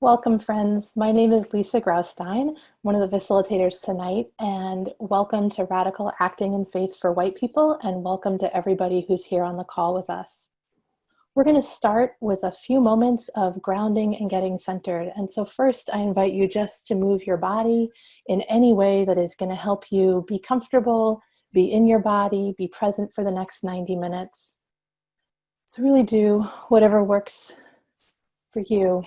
Welcome, friends. My name is Lisa Graustein, one of the facilitators tonight, and welcome to Radical Acting in Faith for White People, and welcome to everybody who's here on the call with us. We're going to start with a few moments of grounding and getting centered. And so first, I invite you just to move your body in any way that is going to help you be comfortable, be in your body, be present for the next 90 minutes. So really do whatever works for you.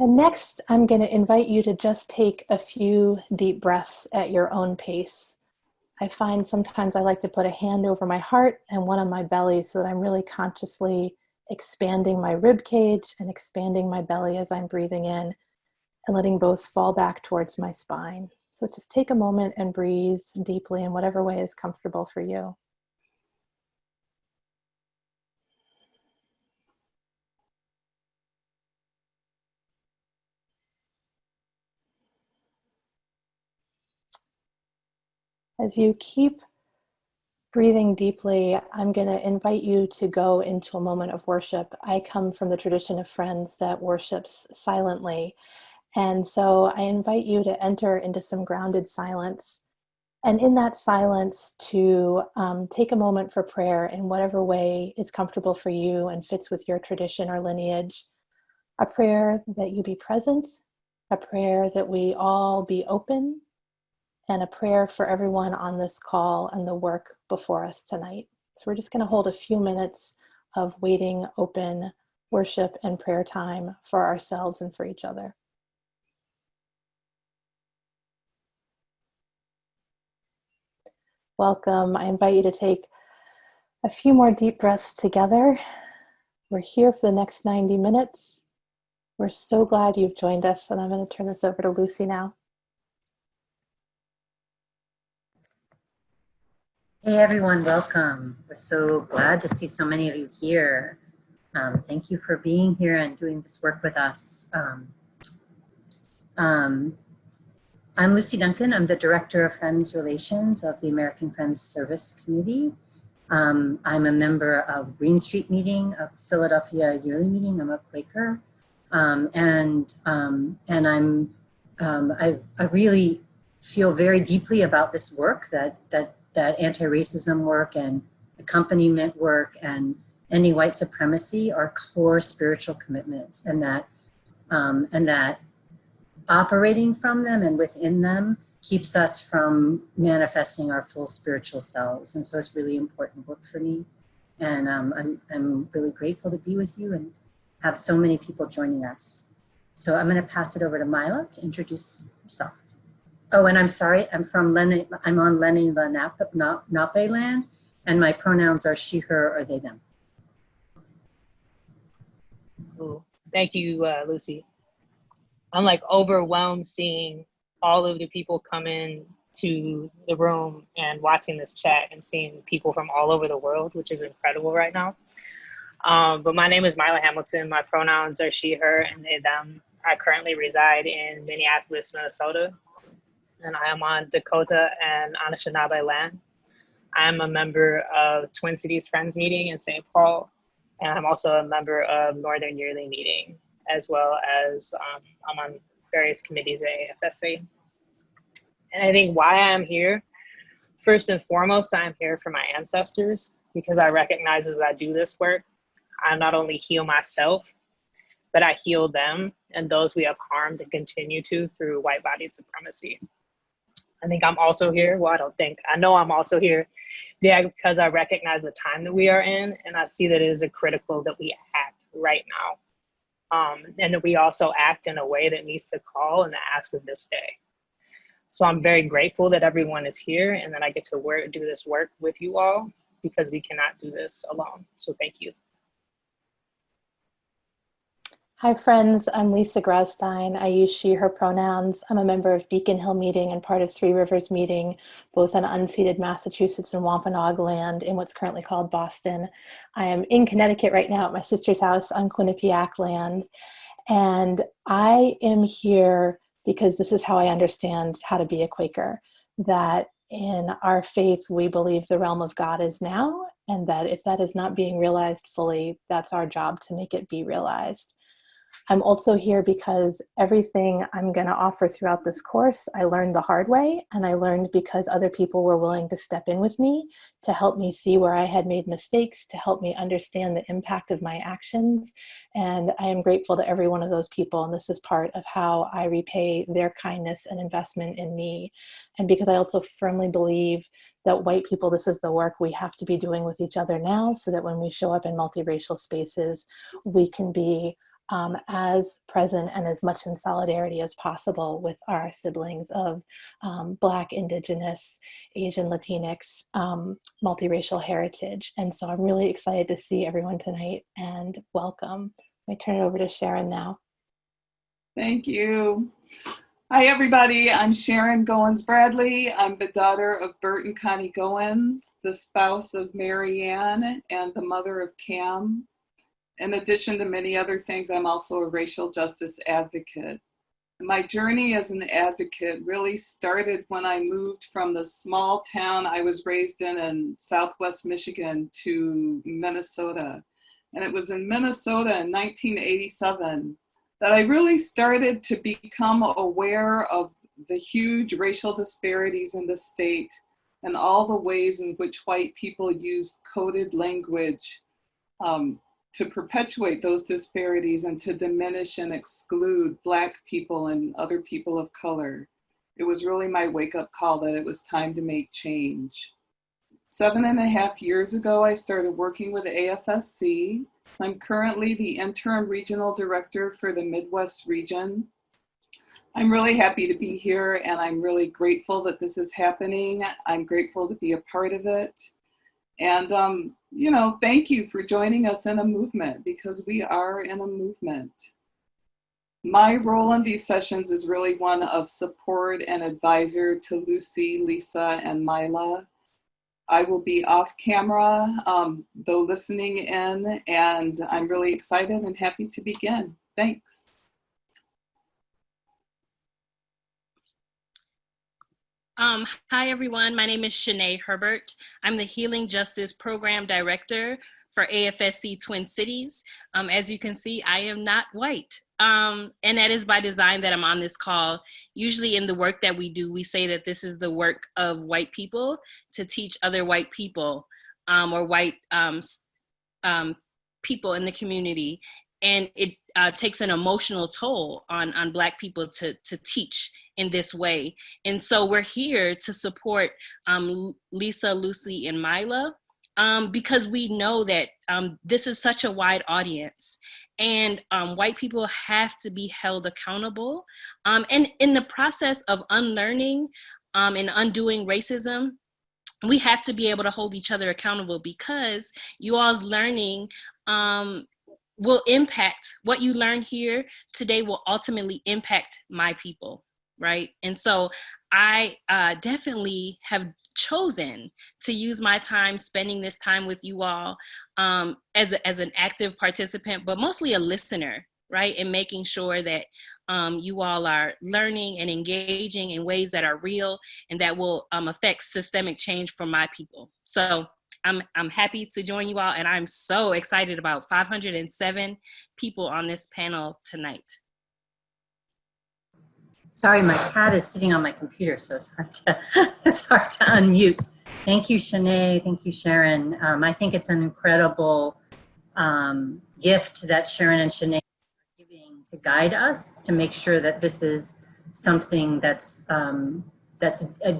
And next, I'm going to invite you to just take a few deep breaths at your own pace. I find sometimes I like to put a hand over my heart and one on my belly so that I'm really consciously expanding my rib cage and expanding my belly as I'm breathing in and letting both fall back towards my spine. So just take a moment and breathe deeply in whatever way is comfortable for you. As you keep breathing deeply, I'm going to invite you to go into a moment of worship. I come from the tradition of Friends that worships silently. And so I invite you to enter into some grounded silence. And in that silence, to take a moment for prayer in whatever way is comfortable for you and fits with your tradition or lineage. A prayer that you be present, a prayer that we all be open, and a prayer for everyone on this call and the work before us tonight. So we're just going to hold a few minutes of waiting, open worship and prayer time for ourselves and for each other. Welcome. I invite you to take a few more deep breaths together. We're here for the next 90 minutes. We're so glad you've joined us, and I'm going to turn this over to Lucy now. Hey everyone, welcome. We're so glad to see so many of you here. Thank you for being here and doing this work with us. I'm Lucy Duncan. I'm the Director of Friends Relations of the American Friends Service Committee. I'm a member of Green Street Meeting, of Philadelphia Yearly Meeting. I'm a Quaker. I really feel very deeply about this work, that anti-racism work and accompaniment work and ending white supremacy are core spiritual commitments, and that operating from them and within them keeps us from manifesting our full spiritual selves. And so it's really important work for me. And I'm really grateful to be with you and have so many people joining us. So I'm going to pass it over to Mila to introduce herself. Oh, and I'm sorry, I'm on Lenni Lenape land, and my pronouns are she, her, or they, them. Cool. Thank you, Lucy. I'm like overwhelmed seeing all of the people come in to the room and watching this chat and seeing people from all over the world, which is incredible right now. But my name is Mila Hamilton. My pronouns are she, her, and they, them. I currently reside in Minneapolis, Minnesota, and I am on Dakota and Anishinaabe land. I'm a member of Twin Cities Friends Meeting in St. Paul, and I'm also a member of Northern Yearly Meeting, as well as I'm on various committees at AFSA. And I think why I'm here, first and foremost, I'm here for my ancestors, because I recognize as I do this work, I not only heal myself, but I heal them and those we have harmed and continue to through white-bodied supremacy. I think I'm also here, well, I know I'm also here because I recognize the time that we are in, and I see that it is critical that we act right now. And that we also act in a way that meets the call and the ask of this day. So I'm very grateful that everyone is here and that I get to do this work with you all, because we cannot do this alone. So thank you. Hi friends, I'm Lisa Graustein. I use she, her pronouns. I'm a member of Beacon Hill Meeting and part of Three Rivers Meeting, both on unceded Massachusetts and Wampanoag land in what's currently called Boston. I am in Connecticut right now at my sister's house on Quinnipiac land. And I am here because this is how I understand how to be a Quaker, that in our faith, we believe the realm of God is now, and that if that is not being realized fully, that's our job to make it be realized. I'm also here because everything I'm going to offer throughout this course, I learned the hard way, and I learned because other people were willing to step in with me to help me see where I had made mistakes, to help me understand the impact of my actions. And I am grateful to every one of those people, and this is part of how I repay their kindness and investment in me. And because I also firmly believe that white people, this is the work we have to be doing with each other now, so that when we show up in multiracial spaces, we can be as present and as much in solidarity as possible with our siblings of Black, Indigenous, Asian, Latinx, multiracial heritage. And so I'm really excited to see everyone tonight, and welcome. I turn it over to Sharon now. Thank you. Hi, everybody. I'm Sharon Goins Bradley. I'm the daughter of Bert and Connie Goins, the spouse of Mary Ann, and the mother of Cam. In addition to many other things, I'm also a racial justice advocate. My journey as an advocate really started when I moved from the small town I was raised in Southwest Michigan to Minnesota. And it was in Minnesota in 1987 that I really started to become aware of the huge racial disparities in the state and all the ways in which white people used coded language to perpetuate those disparities and to diminish and exclude Black people and other people of color. It was really my wake-up call that it was time to make change. 7.5 years ago, I started working with AFSC. I'm currently the interim regional director for the Midwest region. I'm really happy to be here, and I'm really grateful that this is happening. I'm grateful to be a part of it. And, thank you for joining us in a movement, because we are in a movement. My role in these sessions is really one of support and advisor to Lucy, Lisa, and Mila. I will be off camera, though listening in, and I'm really excited and happy to begin. Thanks. Hi, everyone. My name is Shanae Herbert. I'm the Healing Justice Program Director for AFSC Twin Cities. As you can see, I am not white. And that is by design that I'm on this call. Usually in the work that we do, we say that this is the work of white people to teach other white people or white people in the community. And it takes an emotional toll on Black people to teach in this way. And so we're here to support Lisa, Lucy, and Mila because we know that this is such a wide audience, and white people have to be held accountable. And in the process of unlearning and undoing racism, we have to be able to hold each other accountable, because you all's learning will impact what you learn here today, will ultimately impact my people, right? And so I definitely have chosen to use my time spending this time with you all as an active participant, but mostly a listener, right? And making sure that you all are learning and engaging in ways that are real and that will affect systemic change for my people. So I'm happy to join you all, and I'm so excited about 507 people on this panel tonight. Sorry, my cat is sitting on my computer, so it's hard to unmute. Thank you, Shanae. Thank you, Sharon. I think it's an incredible gift that Sharon and Shanae are giving to guide us, to make sure that this is something that's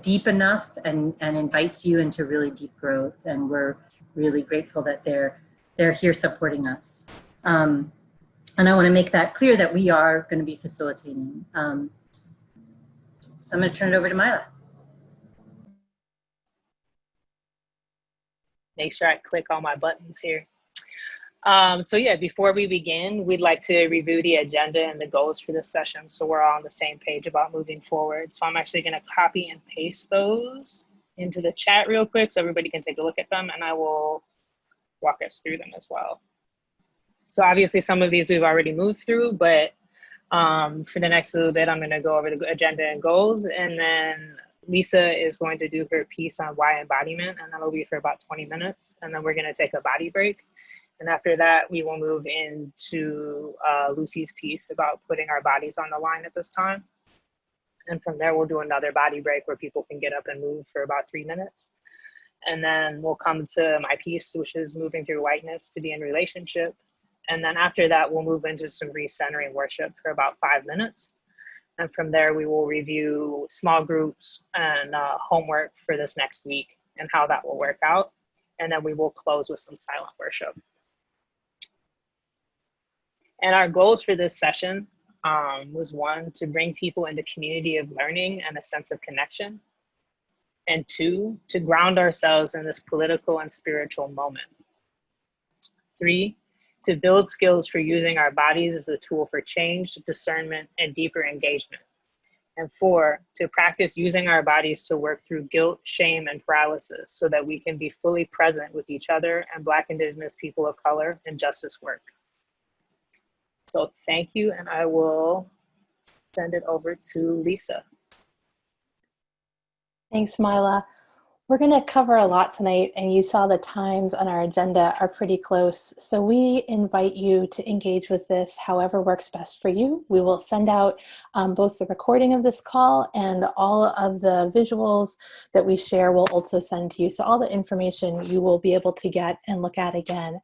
deep enough and invites you into really deep growth. And we're really grateful that they're here supporting us. And I want to make that clear that we are going to be facilitating. So I'm going to turn it over to Mila. Make sure I click all my buttons here. So yeah, before we begin, we'd like to review the agenda and the goals for this session, so we're all on the same page about moving forward. So I'm actually going to copy and paste those into the chat real quick so everybody can take a look at them, and I will walk us through them as well. So obviously some of these we've already moved through, but for the next little bit, I'm going to go over the agenda and goals, and then Lisa is going to do her piece on why embodiment, and that'll be for about 20 minutes. And then we're going to take a body break. And after that, we will move into Lucy's piece about putting our bodies on the line at this time. And from there, we'll do another body break where people can get up and move for about 3 minutes. And then we'll come to my piece, which is moving through whiteness to be in relationship. And then after that, we'll move into some recentering worship for about 5 minutes. And from there, we will review small groups and homework for this next week and how that will work out. And then we will close with some silent worship. And our goals for this session was 1, to bring people into community of learning and a sense of connection. And 2, to ground ourselves in this political and spiritual moment. 3, to build skills for using our bodies as a tool for change, discernment, and deeper engagement. And 4, to practice using our bodies to work through guilt, shame, and paralysis so that we can be fully present with each other and Black, Indigenous people of color in justice work. So thank you, and I will send it over to Lisa. Thanks, Mila. We're going to cover a lot tonight, and you saw the times on our agenda are pretty close. So we invite you to engage with this however works best for you. We will send out both the recording of this call and all of the visuals that we share will also send to you. So all the information you will be able to get and look at again.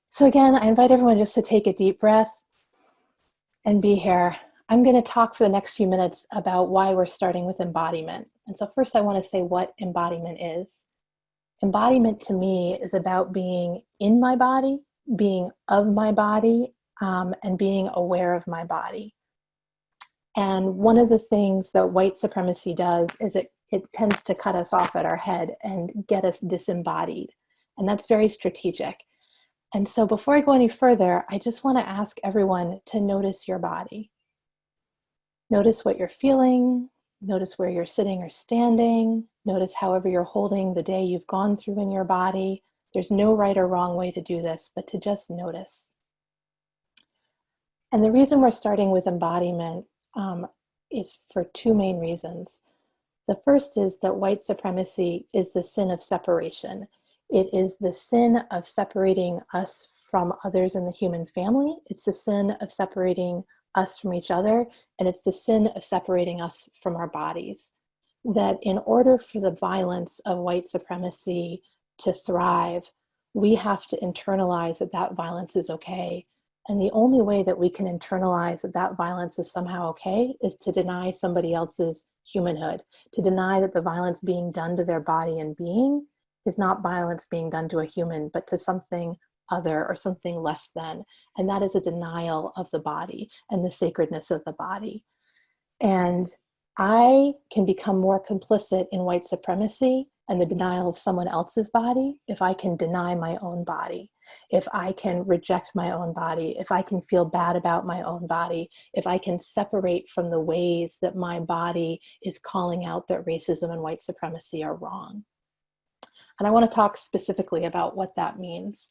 So again, I invite everyone just to take a deep breath and be here. I'm going to talk for the next few minutes about why we're starting with embodiment. And so first I want to say what embodiment is. Embodiment to me is about being in my body, being of my body, and being aware of my body. And one of the things that white supremacy does is it tends to cut us off at our head and get us disembodied. And that's very strategic. And so before I go any further, I just want to ask everyone to notice your body. Notice what you're feeling, notice where you're sitting or standing, notice however you're holding the day you've gone through in your body. There's no right or wrong way to do this, but to just notice. And the reason we're starting with embodiment is for 2 main reasons. The first is that white supremacy is the sin of separation. It is the sin of separating us from others in the human family. It's the sin of separating us from each other, and it's the sin of separating us from our bodies. That in order for the violence of white supremacy to thrive, we have to internalize that that violence is okay. And the only way that we can internalize that that violence is somehow okay is to deny somebody else's humanhood, to deny that the violence being done to their body and being is not violence being done to a human, but to something other or something less than. And that is a denial of the body and the sacredness of the body. And I can become more complicit in white supremacy and the denial of someone else's body if I can deny my own body, if I can reject my own body, if I can feel bad about my own body, if I can separate from the ways that my body is calling out that racism and white supremacy are wrong. And I want to talk specifically about what that means.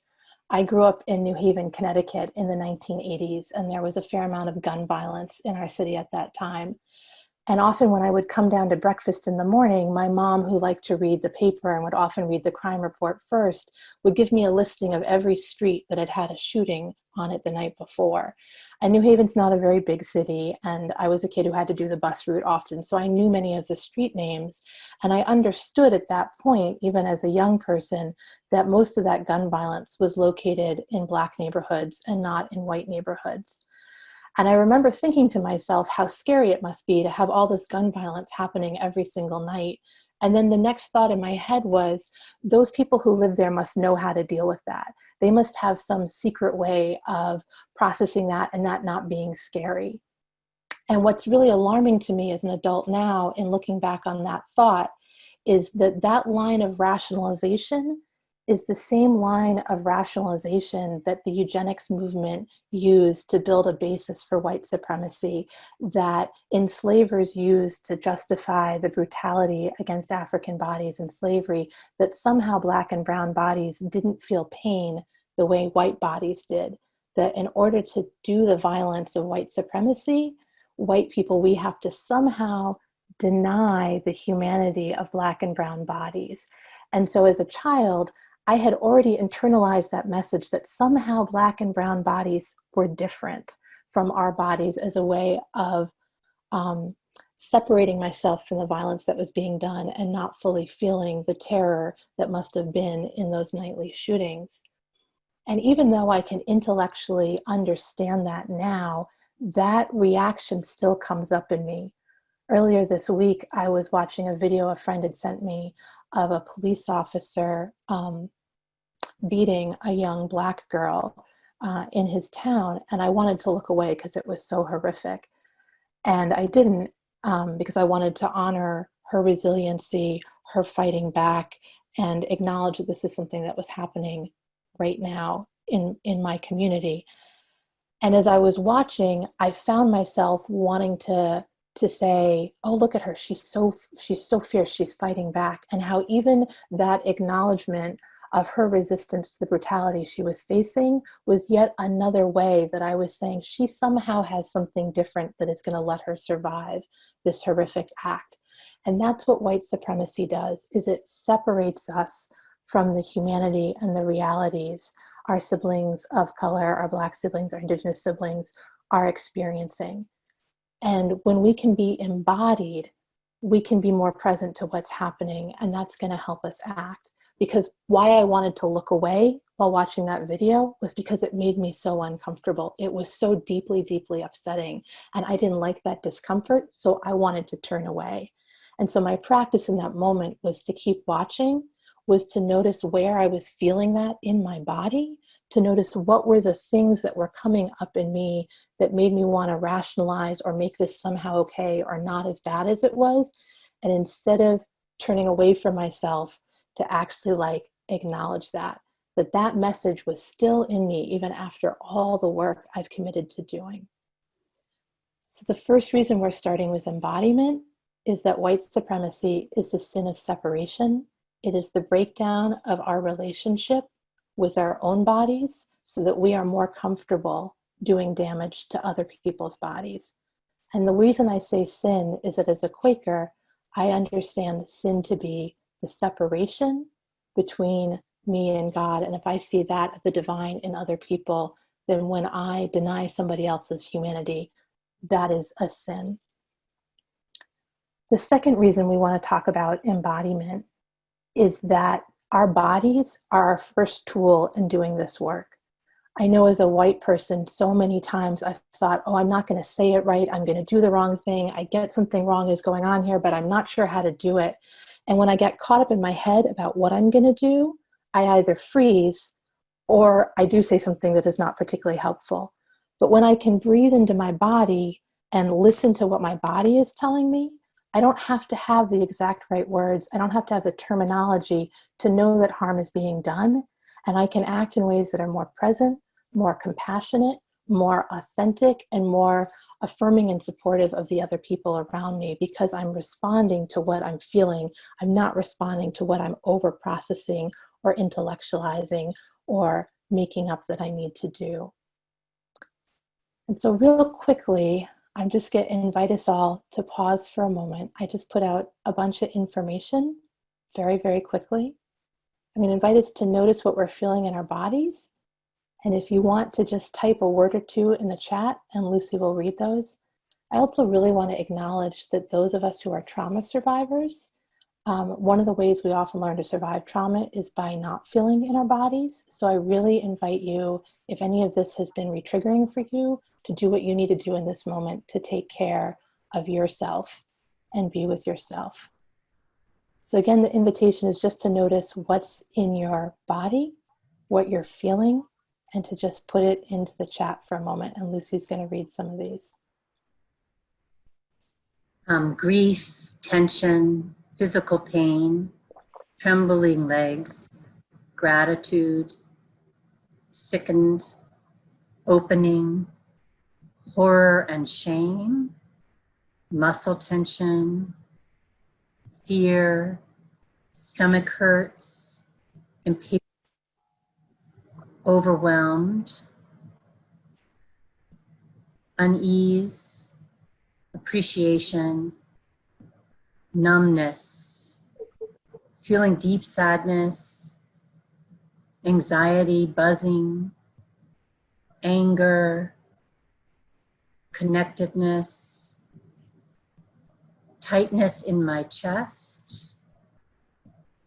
I grew up in New Haven, Connecticut in the 1980s, and there was a fair amount of gun violence in our city at that time. And often when I would come down to breakfast in the morning, my mom, who liked to read the paper and would often read the crime report first, would give me a listing of every street that had had a shooting on it the night before. And New Haven's not a very big city, and I was a kid who had to do the bus route often, so I knew many of the street names. And I understood at that point, even as a young person, that most of that gun violence was located in Black neighborhoods and not in white neighborhoods. And I remember thinking to myself how scary it must be to have all this gun violence happening every single night. And then the next thought in my head was, those people who live there must know how to deal with that. They must have some secret way of processing that and that not being scary. And what's really alarming to me as an adult now in looking back on that thought is that that line of rationalization is the same line of rationalization that the eugenics movement used to build a basis for white supremacy, that enslavers used to justify the brutality against African bodies in slavery, that somehow Black and brown bodies didn't feel pain the way white bodies did, that in order to do the violence of white supremacy, white people, we have to somehow deny the humanity of Black and brown bodies. And so as a child, I had already internalized that message that somehow Black and brown bodies were different from our bodies as a way of separating myself from the violence that was being done and not fully feeling the terror that must have been in those nightly shootings. And even though I can intellectually understand that now, that reaction still comes up in me. Earlier this week, I was watching a video a friend had sent me of a police officer beating a young Black girl in his town, and I wanted to look away because it was so horrific. And I didn't, because I wanted to honor her resiliency, her fighting back, and acknowledge that this is something that was happening right now in my community. And as I was watching, I found myself wanting to say, oh, look at her, she's so fierce, she's fighting back. And how even that acknowledgement of her resistance to the brutality she was facing was yet another way that I was saying she somehow has something different that is going to let her survive this horrific act. And that's what white supremacy does, is it separates us from the humanity and the realities our siblings of color, our Black siblings, our Indigenous siblings are experiencing. And when we can be embodied, we can be more present to what's happening, and that's going to help us act. Because why I wanted to look away while watching that video was because it made me so uncomfortable. It was so deeply, deeply upsetting, and I didn't like that discomfort, so I wanted to turn away. And so my practice in that moment was to keep watching, was to notice where I was feeling that in my body, to notice what were the things that were coming up in me that made me want to rationalize or make this somehow okay or not as bad as it was. And instead of turning away from myself, to actually acknowledge that message was still in me even after all the work I've committed to doing. So the first reason we're starting with embodiment is that white supremacy is the sin of separation. It is the breakdown of our relationship with our own bodies so that we are more comfortable doing damage to other people's bodies. And the reason I say sin is that as a Quaker, I understand sin to be the separation between me and God. And if I see that, the divine in other people, then when I deny somebody else's humanity, that is a sin. The second reason we want to talk about embodiment is that our bodies are our first tool in doing this work. I know as a white person, so many times I've thought, oh, I'm not going to say it right. I'm going to do the wrong thing. I get something wrong is going on here, but I'm not sure how to do it. And when I get caught up in my head about what I'm going to do, I either freeze or I do say something that is not particularly helpful. But when I can breathe into my body and listen to what my body is telling me, I don't have to have the exact right words. I don't have to have the terminology to know that harm is being done. And I can act in ways that are more present, more compassionate, more authentic, and more affirming and supportive of the other people around me because I'm responding to what I'm feeling. I'm not responding to what I'm over-processing or intellectualizing or making up that I need to do. And so real quickly, I'm just going to invite us all to pause for a moment. I just put out a bunch of information very, very quickly. I'm going to invite us to notice what we're feeling in our bodies. And if you want to just type a word or two in the chat and Lucy will read those. I also really want to acknowledge that those of us who are trauma survivors, one of the ways we often learn to survive trauma is by not feeling in our bodies. So I really invite you, if any of this has been re-triggering for you, to do what you need to do in this moment to take care of yourself and be with yourself. So again, the invitation is just to notice what's in your body, what you're feeling, and to just put it into the chat for a moment. And Lucy's going to read some of these. Grief, tension, physical pain, trembling legs, gratitude, sickened, opening, horror and shame, muscle tension, fear, stomach hurts, impatience, overwhelmed, unease, appreciation, numbness, feeling deep sadness, anxiety, buzzing, anger, connectedness, tightness in my chest,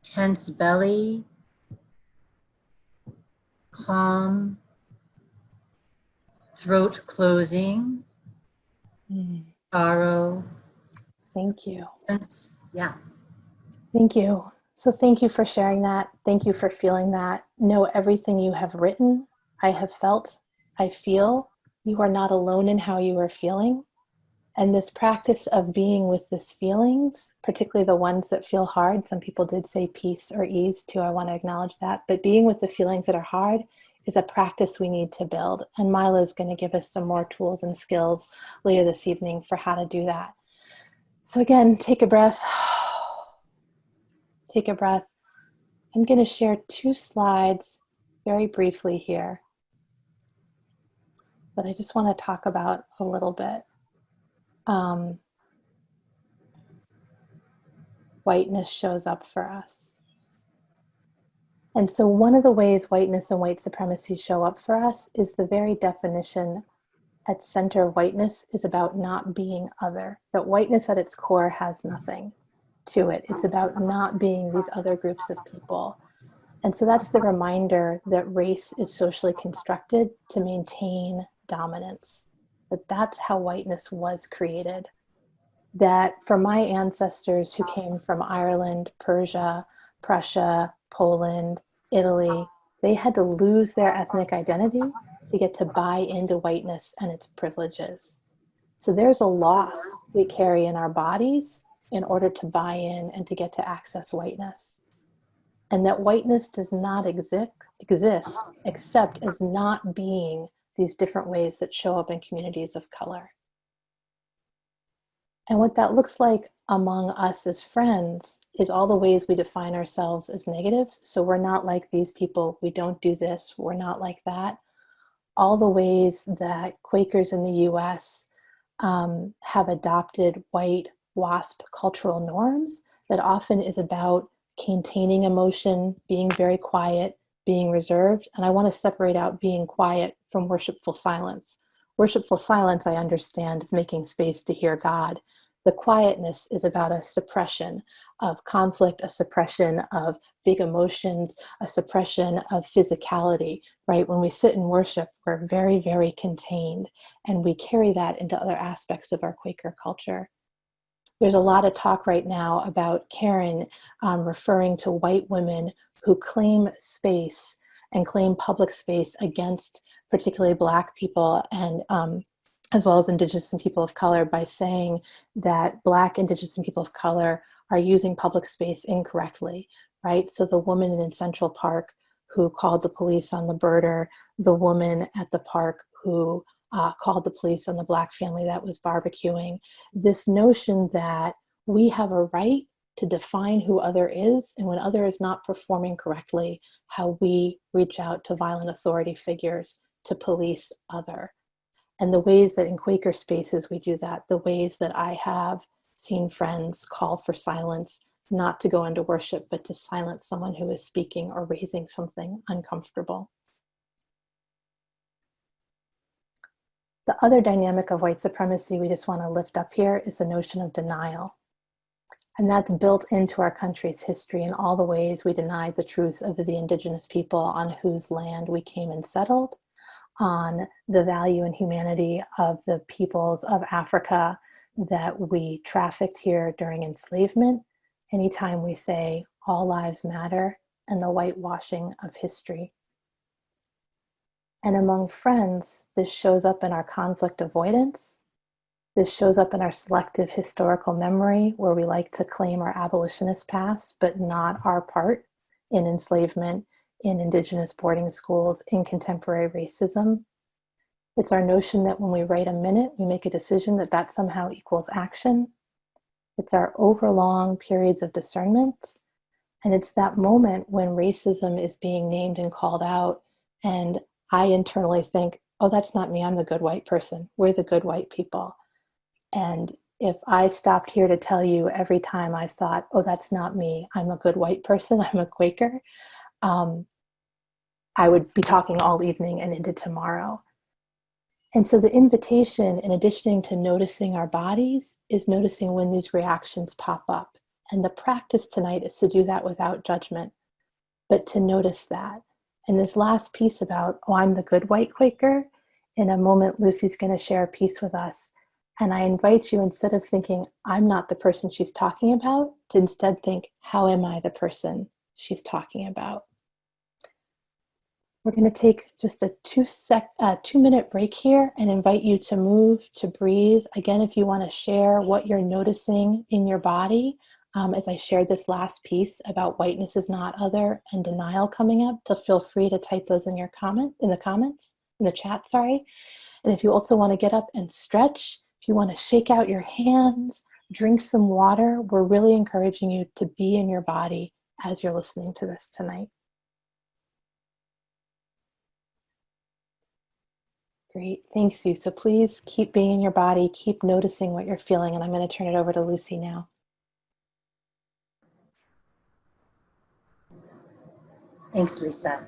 tense belly, calm, throat closing, sorrow. Thank you. Yeah. Thank you. So thank you for sharing that. Thank you for feeling that. Know everything you have written, I have felt, I feel. You are not alone in how you are feeling. And this practice of being with these feelings, particularly the ones that feel hard, some people did say peace or ease too, I want to acknowledge that, but being with the feelings that are hard is a practice we need to build. And Mila is going to give us some more tools and skills later this evening for how to do that. So again, take a breath. Take a breath. I'm going to share 2 slides very briefly here, but I just want to talk about a little bit. Whiteness shows up for us. And so one of the ways whiteness and white supremacy show up for us is the very definition at center of whiteness is about not being other. That whiteness at its core has nothing to it. It's about not being these other groups of people. And so that's the reminder that race is socially constructed to maintain dominance. That that's how whiteness was created. That for my ancestors who came from Ireland, Persia, Prussia, Poland, Italy, they had to lose their ethnic identity to get to buy into whiteness and its privileges. So there's a loss we carry in our bodies in order to buy in and to get to access whiteness. And that whiteness does not exist except as not being these different ways that show up in communities of color. And what that looks like among us as friends is all the ways we define ourselves as negatives. So we're not like these people, we don't do this, we're not like that. All the ways that Quakers in the US have adopted white WASP cultural norms that often is about containing emotion, being very quiet, being reserved. And I want to separate out being quiet from worshipful silence. Worshipful silence, I understand, is making space to hear God. The quietness is about a suppression of conflict, a suppression of big emotions, a suppression of physicality, right? When we sit in worship, we're very, very contained, and we carry that into other aspects of our Quaker culture. There's a lot of talk right now about Karen referring to white women who claim space and claim public space against particularly Black people and as well as Indigenous and people of color by saying that Black, Indigenous, and people of color are using public space incorrectly, right? So the woman in Central Park who called the police on the birder, the woman at the park who called the police on the Black family that was barbecuing. This notion that we have a right to define who other is, and when other is not performing correctly, how we reach out to violent authority figures to police other. And the ways that in Quaker spaces we do that, the ways that I have seen friends call for silence, not to go into worship, but to silence someone who is speaking or raising something uncomfortable. The other dynamic of white supremacy we just want to lift up here is the notion of denial. And that's built into our country's history in all the ways we denied the truth of the Indigenous people on whose land we came and settled, on the value and humanity of the peoples of Africa that we trafficked here during enslavement, anytime we say all lives matter, and the whitewashing of history. And among friends, this shows up in our conflict avoidance. This shows up in our selective historical memory, where we like to claim our abolitionist past, but not our part in enslavement, in Indigenous boarding schools, in contemporary racism. It's our notion that when we write a minute, we make a decision that somehow equals action. It's our overlong periods of discernment. And it's that moment when racism is being named and called out, and I internally think, oh, that's not me, I'm the good white person. We're the good white people. And if I stopped here to tell you every time I thought, oh, that's not me, I'm a good white person, I'm a Quaker, I would be talking all evening and into tomorrow. And so the invitation, in addition to noticing our bodies, is noticing when these reactions pop up. And the practice tonight is to do that without judgment, but to notice that. And this last piece about, oh, I'm the good white Quaker, in a moment, Lucy's going to share a piece with us. And I invite you, instead of thinking, I'm not the person she's talking about, to instead think, how am I the person she's talking about? We're going to take just a 2-minute break here and invite you to move, to breathe. Again, if you want to share what you're noticing in your body, as I shared this last piece about whiteness is not other and denial coming up, to feel free to type those in your in the chat, sorry. And if you also want to get up and stretch, if you want to shake out your hands, drink some water, we're really encouraging you to be in your body as you're listening to this tonight. Great, thanks you. So please keep being in your body, keep noticing what you're feeling, and I'm going to turn it over to Lucy now. Thanks, Lisa.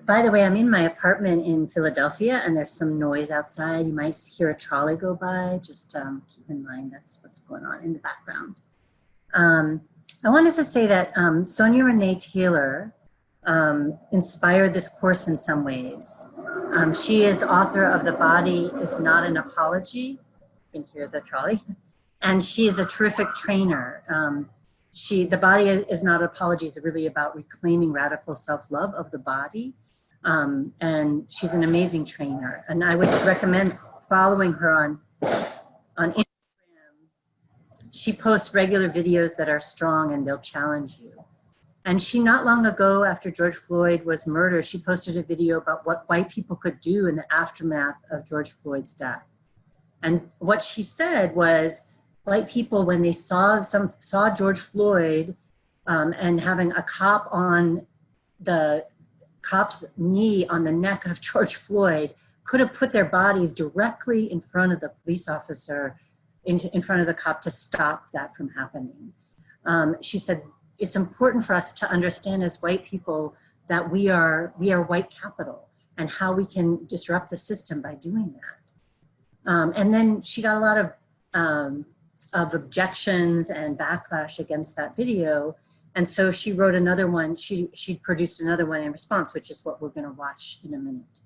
By the way, I'm in my apartment in Philadelphia, and there's some noise outside. You might hear a trolley go by. Just keep in mind that's what's going on in the background. I wanted to say that Sonia Renee Taylor inspired this course in some ways. She is author of The Body is Not an Apology. You can hear the trolley. And she is a terrific trainer. The Body is Not an Apology is really about reclaiming radical self-love of the body. And she's an amazing trainer. And I would recommend following her on Instagram. She posts regular videos that are strong and they'll challenge you. And she, not long ago, after George Floyd was murdered, she posted a video about what white people could do in the aftermath of George Floyd's death. And what she said was, white people, when they saw George Floyd and having a cop on the cop's knee on the neck of George Floyd, could have put their bodies directly in front of the police officer, in front of the cop, to stop that from happening. She said, it's important for us to understand as white people that we are white capital, and how we can disrupt the system by doing that. And then she got a lot of objections and backlash against that video. And so she wrote another one, she produced another one in response, which is what we're gonna watch in a minute.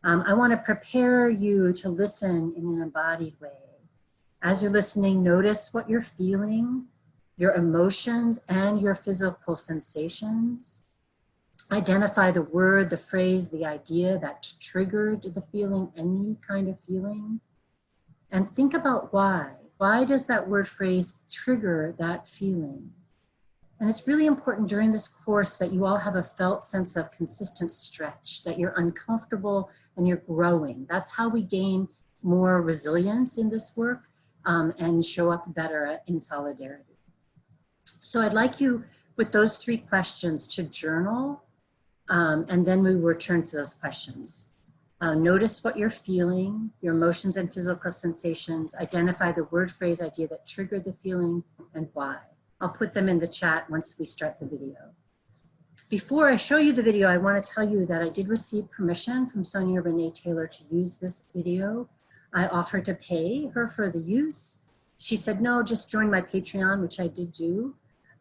I wanna prepare you to listen in an embodied way. As you're listening, notice what you're feeling, your emotions and your physical sensations. Identify the word, the phrase, the idea that triggered the feeling, any kind of feeling. And think about why. Why does that word phrase trigger that feeling? And it's really important during this course that you all have a felt sense of consistent stretch, that you're uncomfortable and you're growing. That's how we gain more resilience in this work and show up better in solidarity. So I'd like you, with those 3 questions, to journal, and then we will return to those questions. Notice what you're feeling, your emotions and physical sensations. Identify the word, phrase, idea that triggered the feeling, and why. I'll put them in the chat once we start the video. Before I show you the video, I want to tell you that I did receive permission from Sonia Renee Taylor to use this video. I offered to pay her for the use. She said, no, just join my Patreon, which I did do.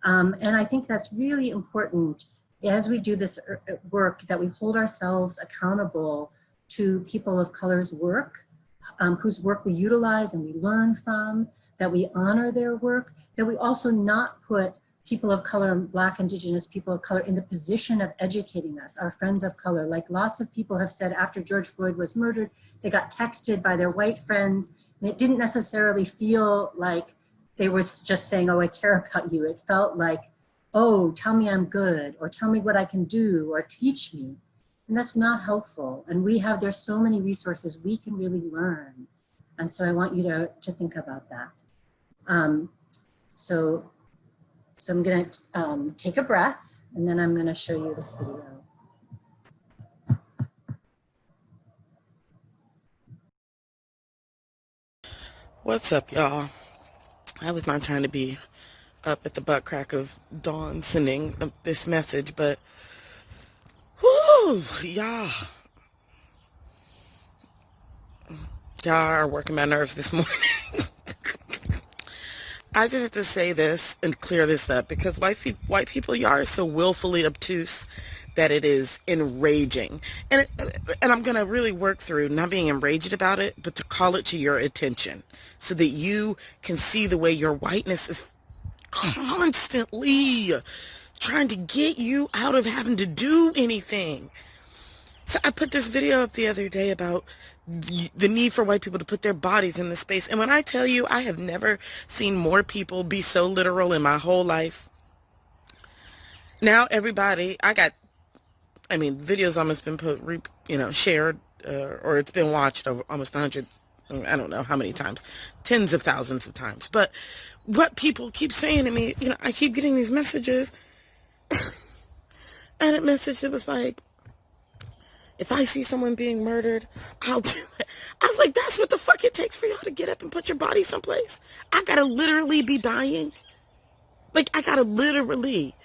And I think that's really important as we do this work, that we hold ourselves accountable to people of color's work, whose work we utilize and we learn from, that we honor their work, that we also not put people of color and Black, Indigenous people of color in the position of educating us, our friends of color. Like lots of people have said after George Floyd was murdered, they got texted by their white friends, and it didn't necessarily feel like they were just saying, oh, I care about you. It felt like, oh, tell me I'm good, or tell me what I can do, or teach me. And that's not helpful. And there's so many resources we can really learn. And so I want you to think about that. So So I'm going to take a breath, and then I'm going to show you this video. What's up, y'all? I was not trying to be up at the butt crack of dawn sending this message, but whoo, y'all are working my nerves this morning. I just have to say this and clear this up because white people, y'all are so willfully obtuse that it is enraging. And I'm going to really work through not being enraged about it, but to call it to your attention so that you can see the way your whiteness is constantly trying to get you out of having to do anything. So I put this video up the other day about the need for white people to put their bodies in the space. And when I tell you, I have never seen more people be so literal in my whole life. Now everybody, videos almost been shared, or it's been watched over almost 100, I don't know how many times, tens of thousands of times. But what people keep saying to me, I keep getting these messages, and a message that was like, if I see someone being murdered, I'll do it. I was like, that's what the fuck it takes for y'all to get up and put your body someplace. I gotta literally be dying. Like, I had to literally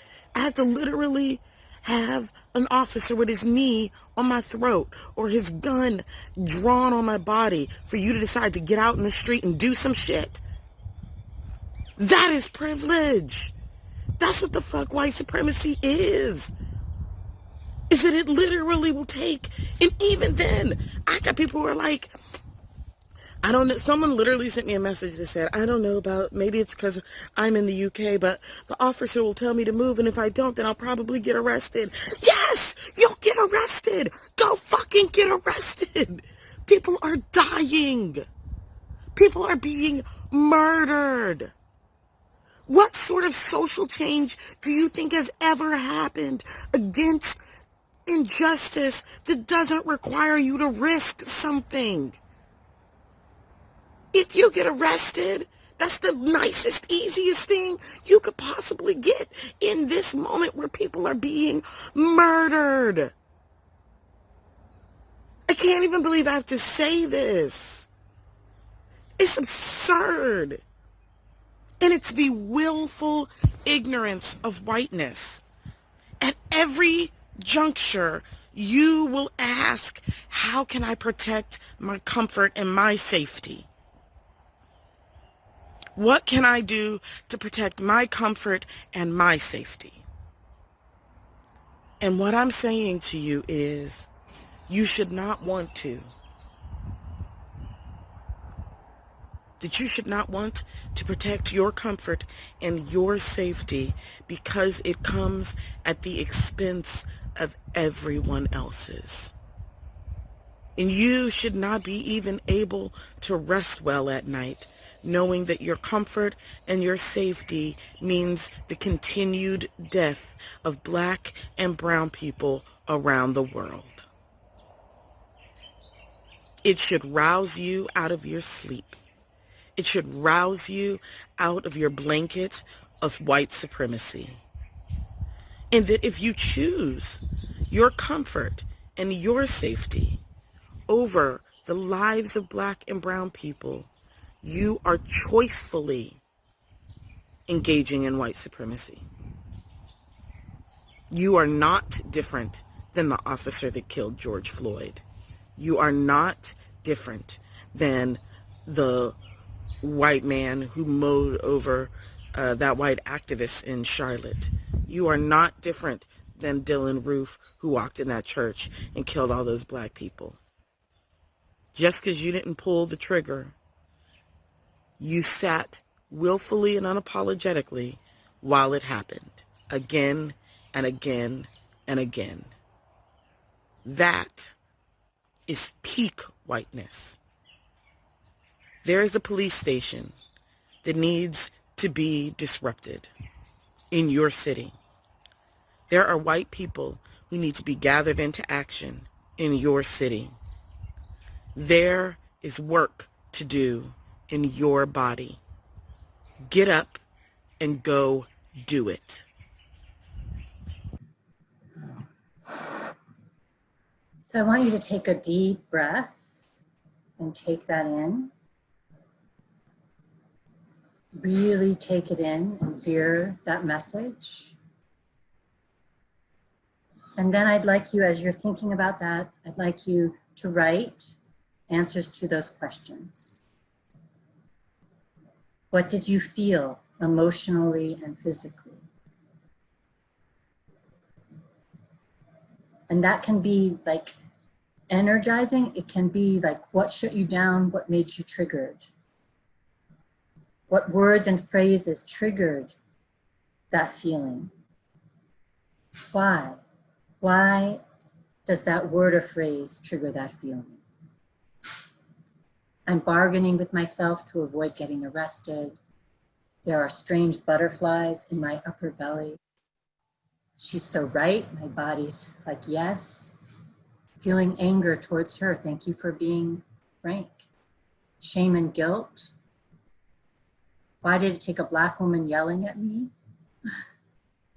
have an officer with his knee on my throat or his gun drawn on my body for you to decide to get out in the street and do some shit. That is privilege. That's what the fuck white supremacy is that it literally will take, and even then, I got people who are like, I don't know, someone literally sent me a message that said, I don't know about, maybe it's because I'm in the UK, but the officer will tell me to move, and if I don't, then I'll probably get arrested. Yes, you'll get arrested. Go fucking get arrested. People are dying. People are being murdered. What sort of social change do you think has ever happened against injustice that doesn't require you to risk something? If you get arrested, that's the nicest, easiest thing you could possibly get in this moment where people are being murdered. I can't even believe I have to say this. It's absurd. And it's the willful ignorance of whiteness. At every juncture, you will ask, how can I protect my comfort and my safety? What can I do to protect my comfort and my safety? And what I'm saying to you is, you should not want to. That you should not want to protect your comfort and your safety because it comes at the expense of everyone else's. And you should not be even able to rest well at night, knowing that your comfort and your safety means the continued death of Black and brown people around the world. It should rouse you out of your sleep. It should rouse you out of your blanket of white supremacy. And that if you choose your comfort and your safety over the lives of Black and brown people, you are choicefully engaging in white supremacy. You are not different than the officer that killed George Floyd. You are not different than the white man who mowed over that white activist in Charlotte. You are not different than Dylan Roof, who walked in that church and killed all those Black people. Just because you didn't pull the trigger, you sat willfully and unapologetically while it happened, again and again and again. That is peak whiteness. There is a police station that needs to be disrupted in your city. There are white people who need to be gathered into action in your city. There is work to do in your body. Get up and go Do it. So I want you to take a deep breath and take that in. Really take it in and hear that message. And then I'd like you, as you're thinking about that, I'd like you to write answers to those questions. What did you feel emotionally and physically? And that can be like energizing. It can be like what shut you down, what made you triggered. What words and phrases triggered that feeling? Why? Why does that word or phrase trigger that feeling? I'm bargaining with myself to avoid getting arrested. There are strange butterflies in my upper belly. She's so right, my body's like, yes. Feeling anger towards her, thank you for being frank. Shame and guilt. Why did it take a Black woman yelling at me?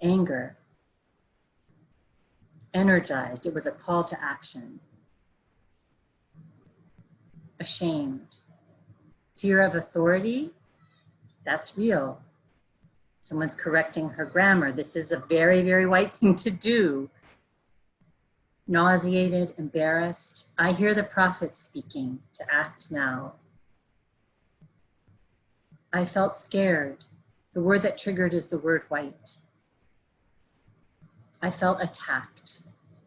Anger. Energized, it was a call to action. Ashamed. Fear of authority, that's real. Someone's correcting her grammar. This is a very, very white thing to do. Nauseated, embarrassed. I hear the prophet speaking to act now. I felt scared. The word that triggered is the word white. I felt attacked.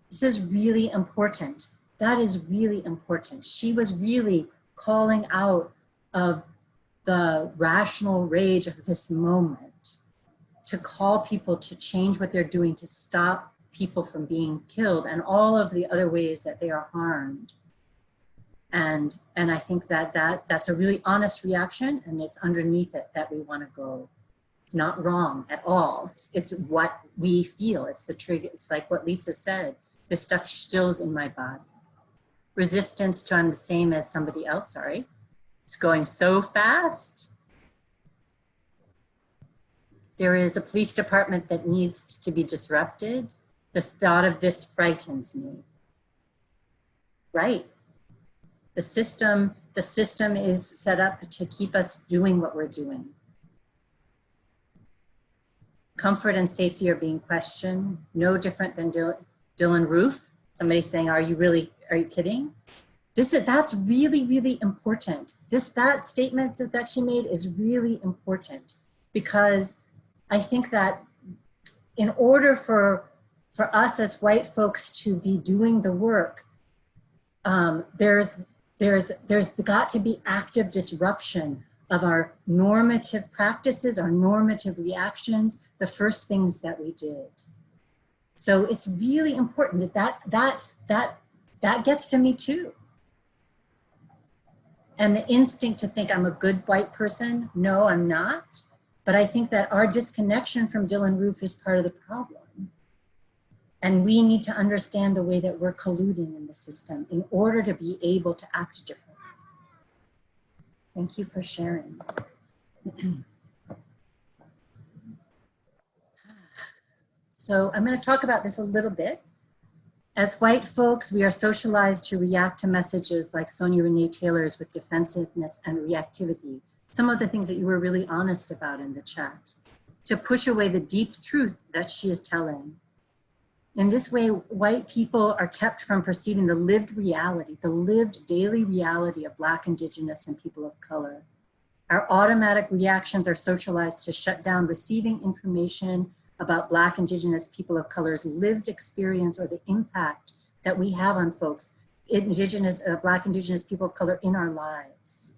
This is really important. That is really important. She was really calling out of the rational rage of this moment to call people to change what they're doing, to stop people from being killed and all of the other ways that they are harmed. And I think that's a really honest reaction, and it's underneath it that we want to go. It's not wrong at all. It's what we feel. It's the trigger. It's like what Lisa said. This stuff stills in my body. Resistance to I'm the same as somebody else, sorry. It's going so fast. There is a police department that needs to be disrupted. The thought of this frightens me. Right. The system is set up to keep us doing what we're doing. Comfort and safety are being questioned. No different than Dylan Roof. Somebody saying, are you kidding? That's really, really important. That statement that she made is really important, because I think that in order for us as white folks to be doing the work, there's got to be active disruption of our normative practices, our normative reactions, the first things that we did. So it's really important that gets to me too. And the instinct to think I'm a good white person, no, I'm not. But I think that our disconnection from Dylan Roof is part of the problem. And we need to understand the way that we're colluding in the system in order to be able to act differently. Thank you for sharing. So I'm going to talk about this a little bit. As white folks, we are socialized to react to messages like Sonia Renee Taylor's with defensiveness and reactivity. Some of the things that you were really honest about in the chat. To push away the deep truth that she is telling. In this way, white people are kept from perceiving the lived reality, the lived daily reality of Black, Indigenous, and people of color. Our automatic reactions are socialized to shut down receiving information about Black, Indigenous, people of color's lived experience or the impact that we have on folks, Black, Indigenous, people of color in our lives.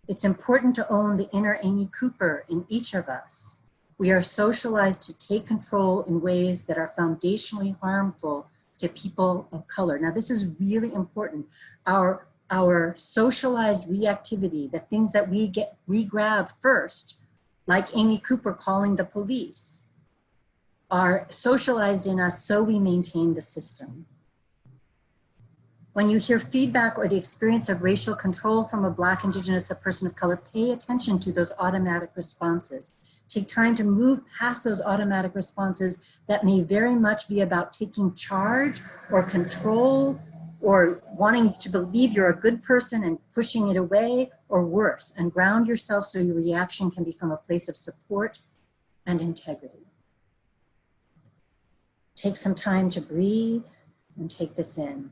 It's important to own the inner Amy Cooper in each of us. We are socialized to take control in ways that are foundationally harmful to people of color. Now, this is really important. Our socialized reactivity, the things that we grab first, like Amy Cooper calling the police, are socialized in us so we maintain the system. When you hear feedback or the experience of racial control from a Black, Indigenous, a person of color, pay attention to those automatic responses. Take time to move past those automatic responses that may very much be about taking charge or control or wanting to believe you're a good person and pushing it away, or worse, and ground yourself so your reaction can be from a place of support and integrity. Take some time to breathe and take this in.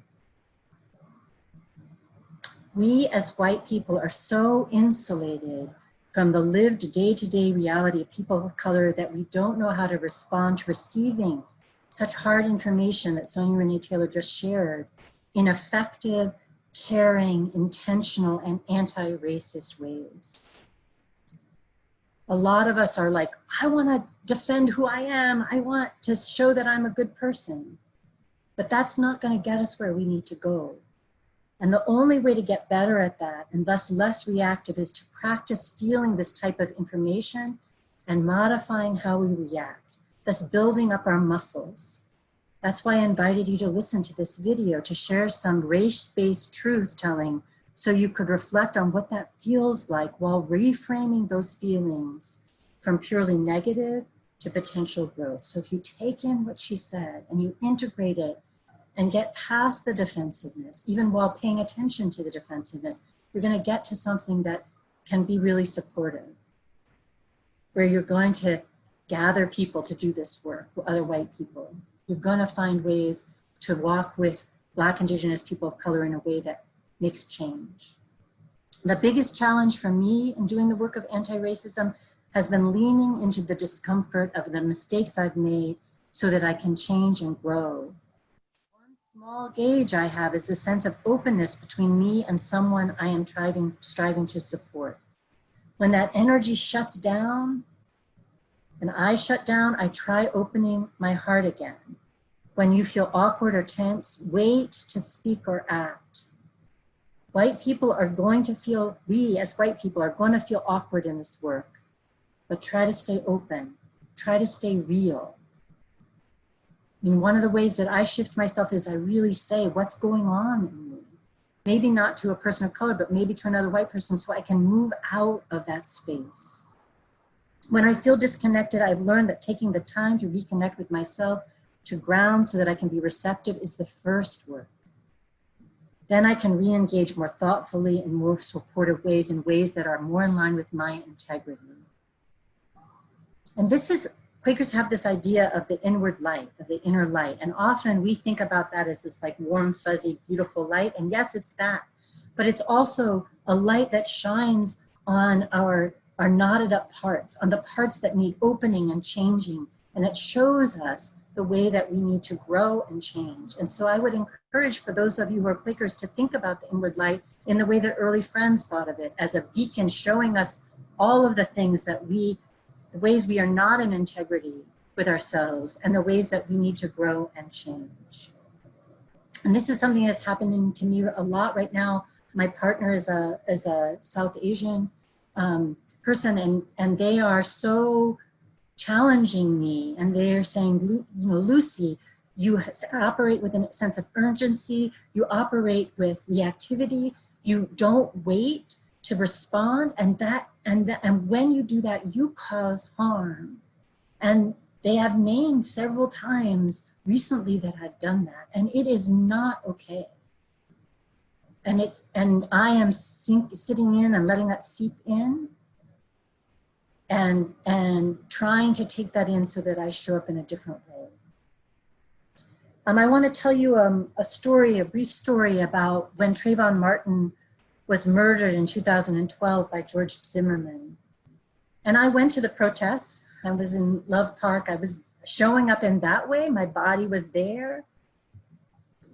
We as white people are so insulated from the lived day-to-day reality of people of color that we don't know how to respond to receiving such hard information that Sonia Renee Taylor just shared in effective, caring, intentional, and anti-racist ways. A lot of us are like, I want to defend who I am. I want to show that I'm a good person. But that's not going to get us where we need to go. And the only way to get better at that, and thus less reactive, is to practice feeling this type of information and modifying how we react, thus building up our muscles. That's why I invited you to listen to this video, to share some race-based truth telling so you could reflect on what that feels like while reframing those feelings from purely negative to potential growth. So if you take in what she said and you integrate it and get past the defensiveness, even while paying attention to the defensiveness, you're going to get to something that can be really supportive, where you're going to gather people to do this work, other white people. You're going to find ways to walk with Black, Indigenous people of color in a way that makes change. The biggest challenge for me in doing the work of anti-racism has been leaning into the discomfort of the mistakes I've made so that I can change and grow. One small gauge I have is the sense of openness between me and someone I am striving to support. When that energy shuts down, and I shut down, I try opening my heart again. When you feel awkward or tense, wait to speak or act. White people are going to feel, we as white people are going to feel awkward in this work, but try to stay open, try to stay real. I mean, one of the ways that I shift myself is I really say what's going on in me. Maybe not to a person of color, but maybe to another white person, so I can move out of that space. When I feel disconnected, I've learned that taking the time to reconnect with myself, to ground so that I can be receptive, is the first work. Then I can re-engage more thoughtfully in more supportive ways, in ways that are more in line with my integrity. And this is, Quakers have this idea of the inward light, of the inner light. And often we think about that as this like warm, fuzzy, beautiful light. And yes, it's that. But it's also a light that shines on our knotted up parts, on the parts that need opening and changing. And it shows us the way that we need to grow and change. And so I would encourage for those of you who are Quakers to think about the inward light in the way that early Friends thought of it, as a beacon showing us all of the things that the ways we are not in integrity with ourselves and the ways that we need to grow and change. And this is something that's happening to me a lot right now. My partner is a South Asian person, and they are so challenging me, and they're saying, you know, Lucy, you operate with a sense of urgency, you operate with reactivity, you don't wait to respond, and when you do that, you cause harm. And they have named several times recently that I've done that, and it is not okay. And I am sitting in and letting that seep in, and trying to take that in so that I show up in a different way. I want to tell you a brief story about when Trayvon Martin was murdered in 2012 by George Zimmerman. And I went to the protests. I was in Love Park. I was showing up in that way. My body was there.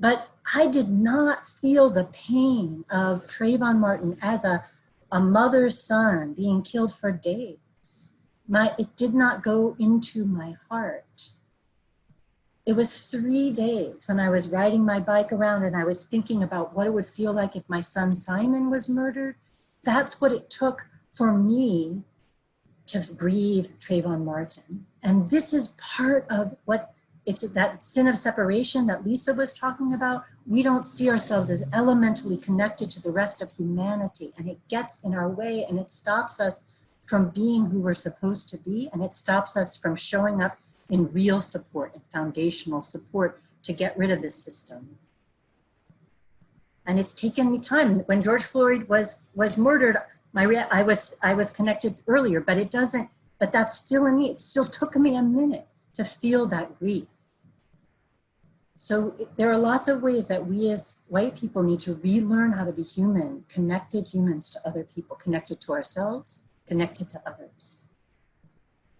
But I did not feel the pain of Trayvon Martin as a mother's son being killed for days. It did not go into my heart. It was 3 days when I was riding my bike around and I was thinking about what it would feel like if my son Simon was murdered. That's what it took for me to grieve Trayvon Martin. And this is part of what it's that sin of separation that Lisa was talking about. We don't see ourselves as elementally connected to the rest of humanity, and it gets in our way and it stops us from being who we're supposed to be, and it stops us from showing up in real support and foundational support to get rid of this system. And it's taken me time. When George Floyd was murdered, I was connected earlier, but that's still in me. It still took me a minute to feel that grief. So there are lots of ways that we as white people need to relearn how to be human, connected humans to other people, connected to ourselves, connected to others.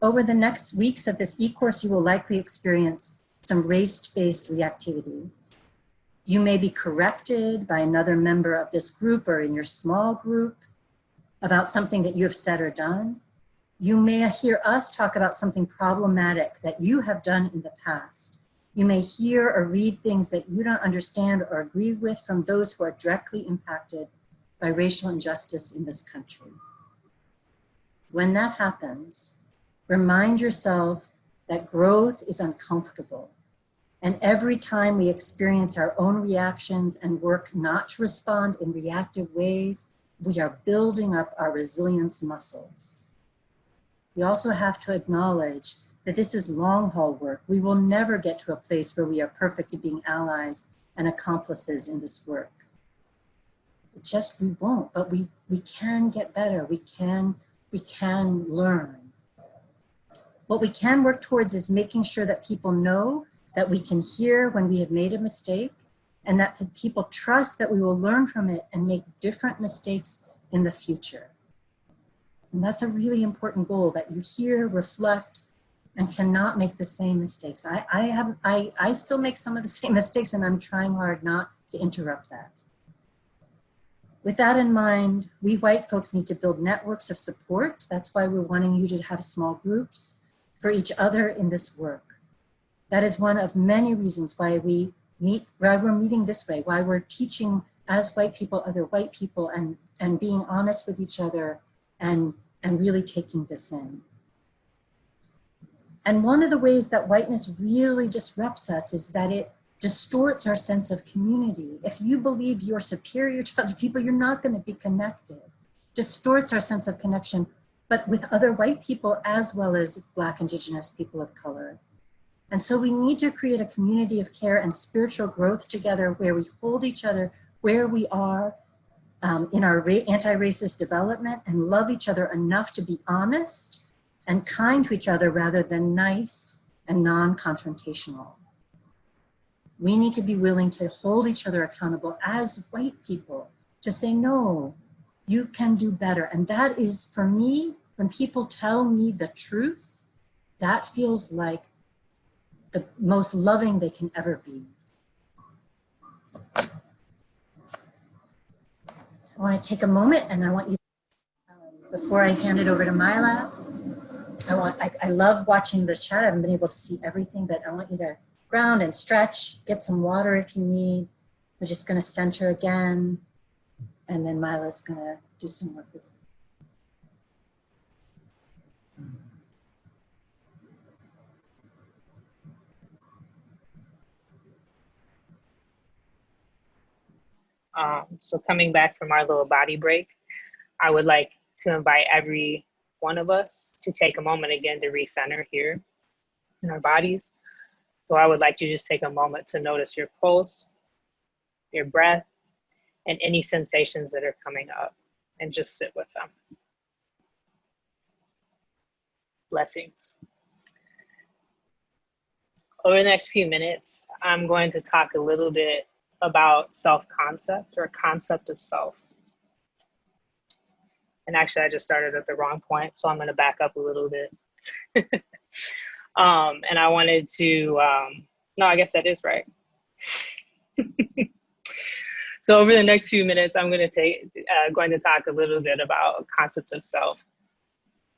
Over the next weeks of this e-course, you will likely experience some race-based reactivity. You may be corrected by another member of this group or in your small group about something that you have said or done. You may hear us talk about something problematic that you have done in the past. You may hear or read things that you don't understand or agree with from those who are directly impacted by racial injustice in this country. When that happens, remind yourself that growth is uncomfortable. And every time we experience our own reactions and work not to respond in reactive ways, we are building up our resilience muscles. We also have to acknowledge that this is long haul work. We will never get to a place where we are perfect at being allies and accomplices in this work. We won't, but we can get better. We can learn. What we can work towards is making sure that people know that we can hear when we have made a mistake, and that people trust that we will learn from it and make different mistakes in the future. And that's a really important goal, that you hear, reflect, and cannot make the same mistakes. I still make some of the same mistakes, and I'm trying hard not to interrupt that. With that in mind, we white folks need to build networks of support. That's why we're wanting you to have small groups for each other in this work. That is one of many reasons why we're meeting this way, why we're teaching as white people, other white people, and being honest with each other and really taking this in. And one of the ways that whiteness really disrupts us is that it distorts our sense of community. If you believe you're superior to other people, you're not going to be connected. Distorts our sense of connection, but with other white people as well as Black, Indigenous people of color. And so we need to create a community of care and spiritual growth together, where we hold each other where we are in our anti-racist development, and love each other enough to be honest and kind to each other rather than nice and non-confrontational. We need to be willing to hold each other accountable as white people, to say, no, you can do better. And that is, for me, when people tell me the truth, that feels like the most loving they can ever be. I want to take a moment, and I want you, before I hand it over to Mila, I love watching the chat. I haven't been able to see everything, but I want you to ground and stretch, get some water if you need. We're just going to center again, and then Mila's going to do some work with you. So coming back from our little body break, I would like to invite every one of us to take a moment again to recenter here in our bodies. So I would like you to just take a moment to notice your pulse, your breath, and any sensations that are coming up, and just sit with them. Blessings. Over the next few minutes, I'm going to talk a little bit about self-concept, or concept of self. And actually, I just started at the wrong point, so I'm going to back up a little bit. And I wanted to, no, I guess that is right. So over the next few minutes, I'm going to talk a little bit about concept of self,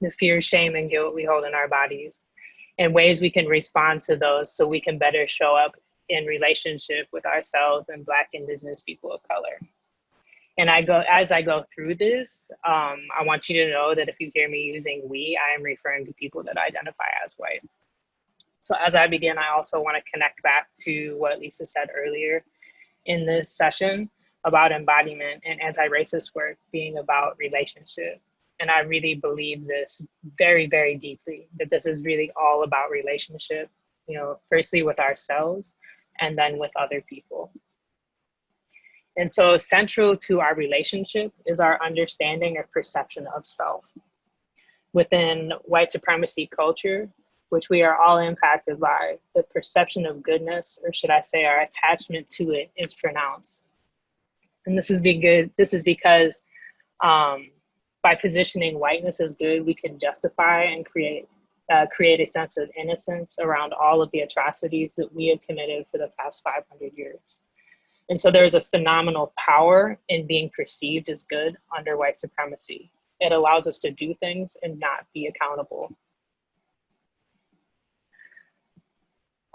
the fear, shame, and guilt we hold in our bodies, and ways we can respond to those so we can better show up in relationship with ourselves and Black, Indigenous people of color. And as I go through this, I want you to know that if you hear me using we, I am referring to people that identify as white. So as I begin, I also want to connect back to what Lisa said earlier in this session about embodiment and anti-racist work being about relationship. And I really believe this very, very deeply, that this is really all about relationship, you know, firstly with ourselves and then with other people. And so central to our relationship is our understanding or perception of self. Within white supremacy culture, which we are all impacted by, the perception of goodness, or should I say our attachment to it, is pronounced. And this is because by positioning whiteness as good, we can justify and create a sense of innocence around all of the atrocities that we have committed for the past 500 years. And so there's a phenomenal power in being perceived as good under white supremacy. It allows us to do things and not be accountable.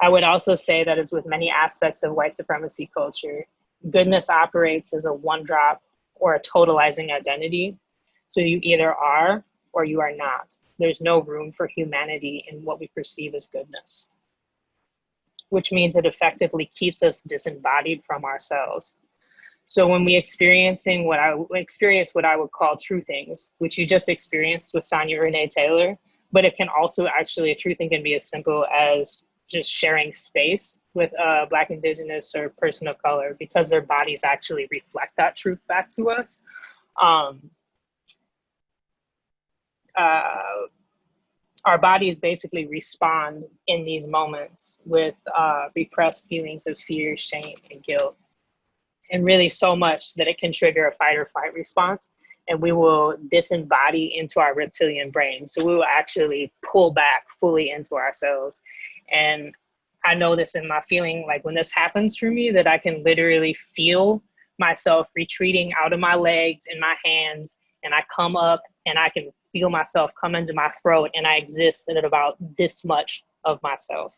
I would also say that, as with many aspects of white supremacy culture, goodness operates as a one-drop or a totalizing identity. So you either are or you are not. There's no room for humanity in what we perceive as goodness, which means it effectively keeps us disembodied from ourselves. So when we experience what I would call true things, which you just experienced with Sonya Renee Taylor, but it can also actually, a true thing can be as simple as just sharing space with a Black, Indigenous, or person of color, because their bodies actually reflect that truth back to us. Our bodies basically respond in these moments with repressed feelings of fear, shame, and guilt. And really so much that it can trigger a fight or flight response, and we will disembody into our reptilian brain. So we will actually pull back fully into ourselves. And I know this in my feeling, like when this happens for me, that I can literally feel myself retreating out of my legs and my hands, and I come up and I can feel myself come into my throat, and I exist at about this much of myself.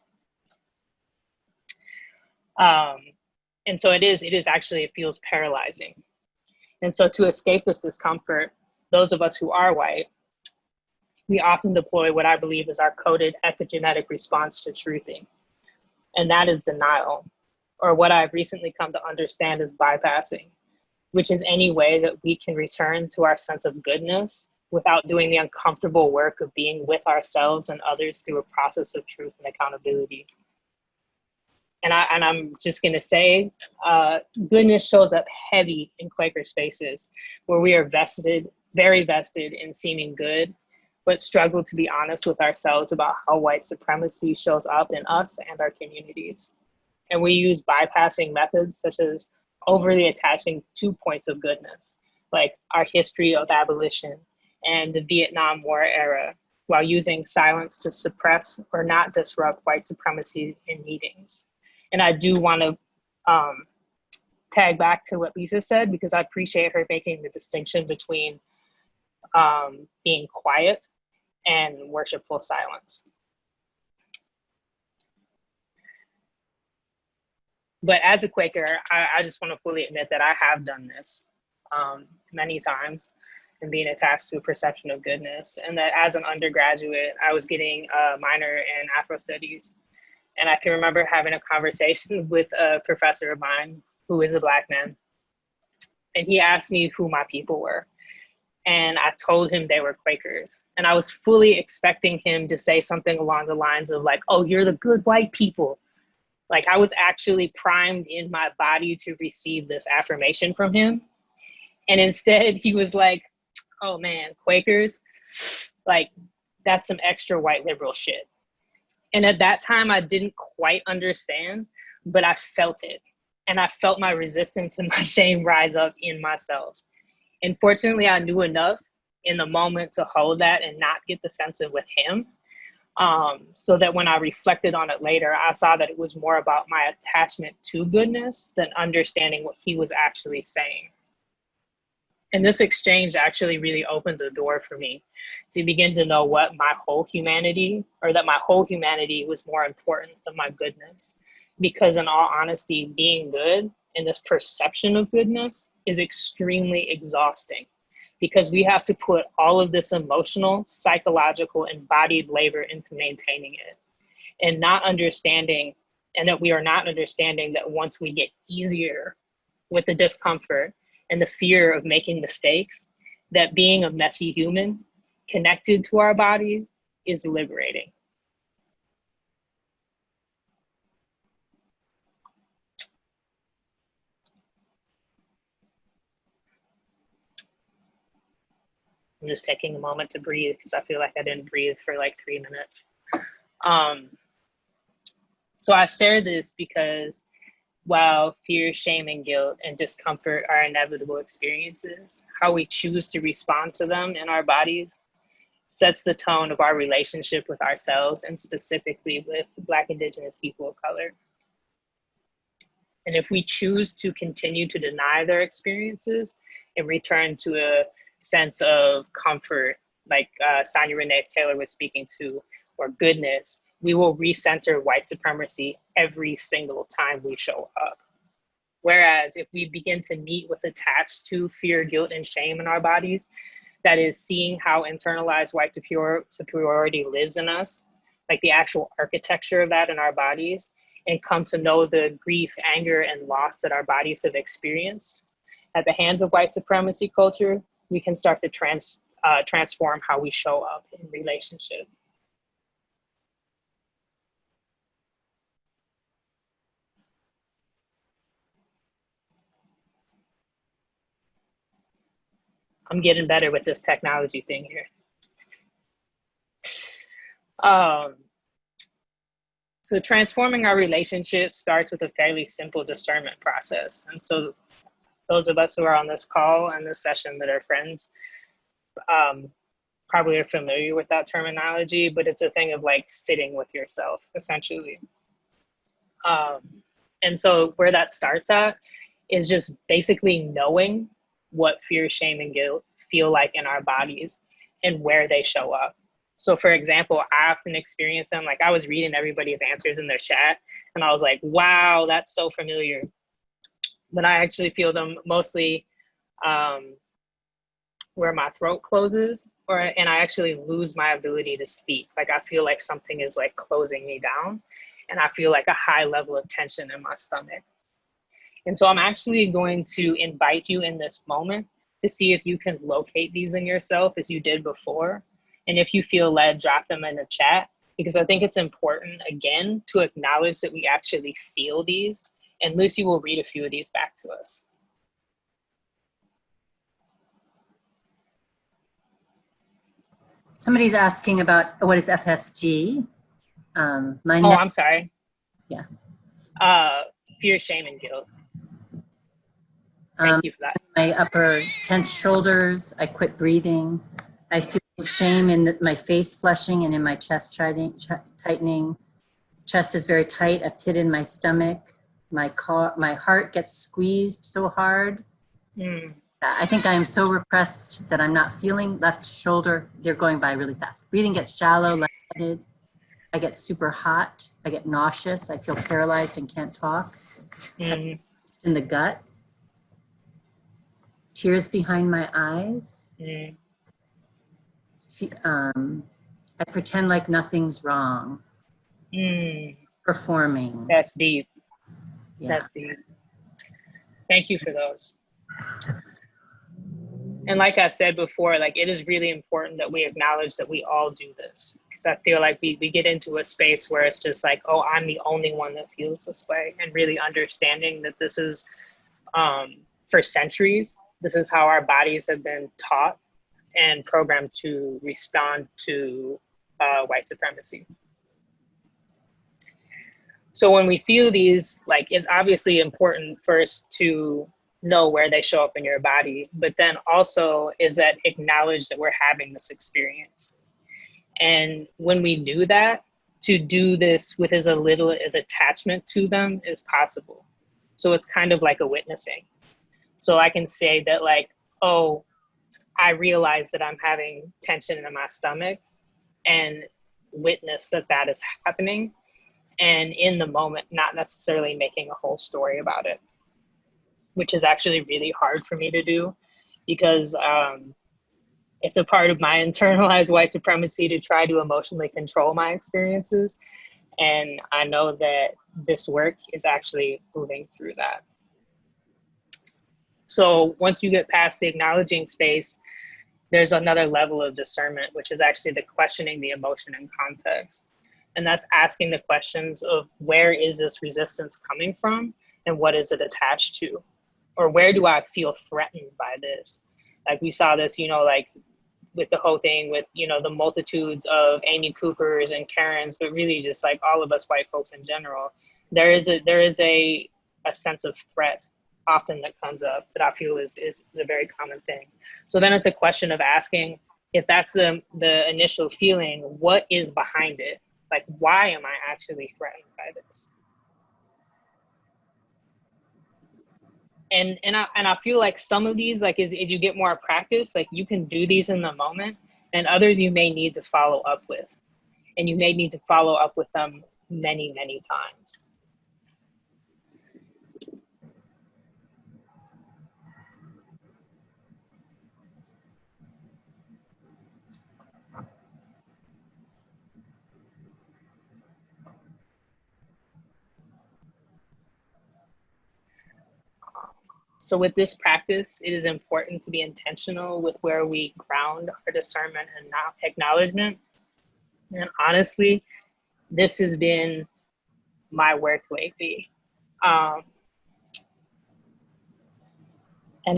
And so it feels paralyzing. And so to escape this discomfort, those of us who are white, we often deploy what I believe is our coded epigenetic response to truthing. And that is denial, or what I've recently come to understand is bypassing, which is any way that we can return to our sense of goodness without doing the uncomfortable work of being with ourselves and others through a process of truth and accountability. And I'm just gonna say, goodness shows up heavy in Quaker spaces where we are very vested in seeming good, but struggle to be honest with ourselves about how white supremacy shows up in us and our communities. And we use bypassing methods such as overly attaching 2 points of goodness, like our history of abolition and the Vietnam War era, while using silence to suppress or not disrupt white supremacy in meetings. And I do want to tag back to what Lisa said, because I appreciate her making the distinction between being quiet and worshipful silence. But as a Quaker, I just want to fully admit that I have done this many times, and being attached to a perception of goodness. And that as an undergraduate, I was getting a minor in Afro Studies. And I can remember having a conversation with a professor of mine who is a Black man. And he asked me who my people were. And I told him they were Quakers. And I was fully expecting him to say something along the lines of like, oh, you're the good white people. Like I was actually primed in my body to receive this affirmation from him. And instead he was like, oh man, Quakers, like that's some extra white liberal shit. And at that time, I didn't quite understand, but I felt it. And I felt my resistance and my shame rise up in myself. And fortunately, I knew enough in the moment to hold that and not get defensive with him. So that when I reflected on it later, I saw that it was more about my attachment to goodness than understanding what he was actually saying. And this exchange actually really opened the door for me to begin to know what my whole humanity, or that my whole humanity was more important than my goodness. Because in all honesty, being good and this perception of goodness is extremely exhausting, because we have to put all of this emotional, psychological, embodied labor into maintaining it, and not understanding, and that we are not understanding that once we get easier with the discomfort and the fear of making mistakes, that being a messy human connected to our bodies is liberating. I'm just taking a moment to breathe because I feel like I didn't breathe for like 3 minutes. So I share this because while fear, shame, and guilt and discomfort are inevitable experiences, how we choose to respond to them in our bodies sets the tone of our relationship with ourselves and specifically with Black, Indigenous people of color. And if we choose to continue to deny their experiences and return to a sense of comfort, like Sonia Renee Taylor was speaking to, or goodness, we will recenter white supremacy every single time we show up. Whereas if we begin to meet what's attached to fear, guilt, and shame in our bodies, that is seeing how internalized white superiority lives in us, like the actual architecture of that in our bodies, and come to know the grief, anger, and loss that our bodies have experienced at the hands of white supremacy culture, we can start to transform how we show up in relationship. I'm getting better with this technology thing here. So transforming our relationship starts with a fairly simple discernment process. And so those of us who are on this call and this session that are friends probably are familiar with that terminology, but it's a thing of like sitting with yourself, essentially. And so where that starts at is just basically knowing what fear, shame, and guilt feel like in our bodies and where they show up. So for example, I often experience them, like I was reading everybody's answers in their chat and I was like, wow, that's so familiar. But I actually feel them mostly where my throat closes, and I actually lose my ability to speak. Like I feel like something is like closing me down and I feel like a high level of tension in my stomach. And so I'm actually going to invite you in this moment to see if you can locate these in yourself as you did before. And if you feel led, drop them in the chat, because I think it's important, again, to acknowledge that we actually feel these. And Lucy will read a few of these back to us. Somebody's asking about what is FSG. I'm sorry. Yeah. Fear, shame, and guilt. Thank you for that. My upper tense shoulders. I quit breathing. I feel shame in my face flushing and in my chest tightening. Chest is very tight. A pit in my stomach. My heart gets squeezed so hard. I think I am so repressed that I'm not feeling left shoulder. They're going by really fast. Breathing gets shallow, lightheaded. I get super hot. I get nauseous. I feel paralyzed and can't talk. In the gut. Tears behind my eyes. I pretend like nothing's wrong. Performing. That's deep. Yeah. That's deep. Thank you for those. And like I said before, like it is really important that we acknowledge that we all do this. Because I feel like we get into a space where it's just like, oh, I'm the only one that feels this way. And really understanding that this is, for centuries, this is how our bodies have been taught and programmed to respond to white supremacy. So when we feel these, like it's obviously important first to know where they show up in your body, but then also is that acknowledge that we're having this experience. And when we do that, to do this with as little as attachment to them as possible. So it's kind of like a witnessing. So I can say that like, oh, I realize that I'm having tension in my stomach and witness that that is happening. And in the moment, not necessarily making a whole story about it, which is actually really hard for me to do because it's a part of my internalized white supremacy to try to emotionally control my experiences. And I know that this work is actually moving through that. So once you get past the acknowledging space, there's another level of discernment, which is actually the questioning the emotion in context. And that's asking the questions of where is this resistance coming from and what is it attached to? Or where do I feel threatened by this? Like we saw this, like with the whole thing with, the multitudes of Amy Coopers and Karens, but really just like all of us white folks in general, there is a sense of threat often that comes up that I feel is a very common thing. So then it's a question of asking, if that's the initial feeling, what is behind it? Like, why am I actually threatened by this? And I feel like some of these, like as you get more practice, like you can do these in the moment, and others you may need to follow up with. And you may need to follow up with them many, many times. So with this practice, it is important to be intentional with where we ground our discernment and acknowledgement. And honestly, this has been my work lately. And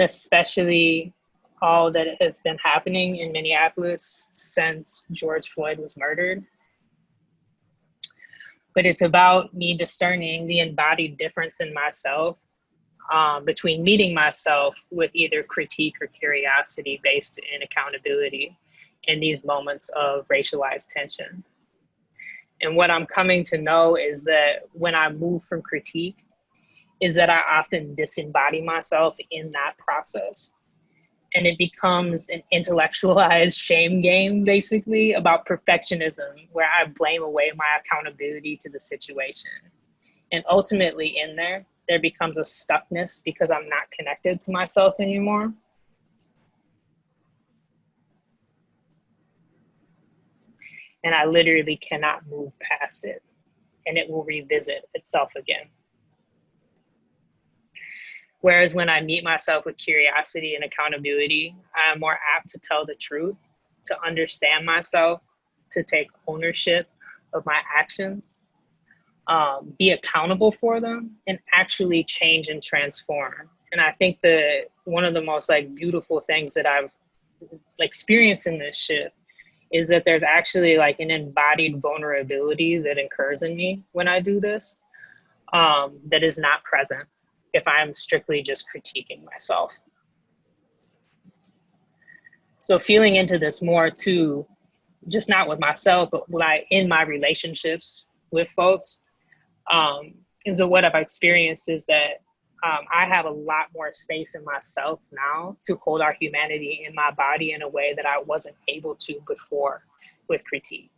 especially all that has been happening in Minneapolis since George Floyd was murdered. But it's about me discerning the embodied difference in myself between meeting myself with either critique or curiosity based in accountability in these moments of racialized tension. And what I'm coming to know is that when I move from critique, is that I often disembody myself in that process. And it becomes an intellectualized shame game, basically, about perfectionism, where I blame away my accountability to the situation. And ultimately in there becomes a stuckness because I'm not connected to myself anymore. And I literally cannot move past it, and it will revisit itself again. Whereas when I meet myself with curiosity and accountability, I'm more apt to tell the truth, to understand myself, to take ownership of my actions, be accountable for them, and actually change and transform. And I think that one of the most beautiful things that I've experienced in this shift is that there's actually an embodied vulnerability that occurs in me when I do this, that is not present if I'm strictly just critiquing myself. So feeling into this more too, just not with myself, but in my relationships with folks, is that what I've experienced is that I have a lot more space in myself now to hold our humanity in my body in a way that I wasn't able to before with critique.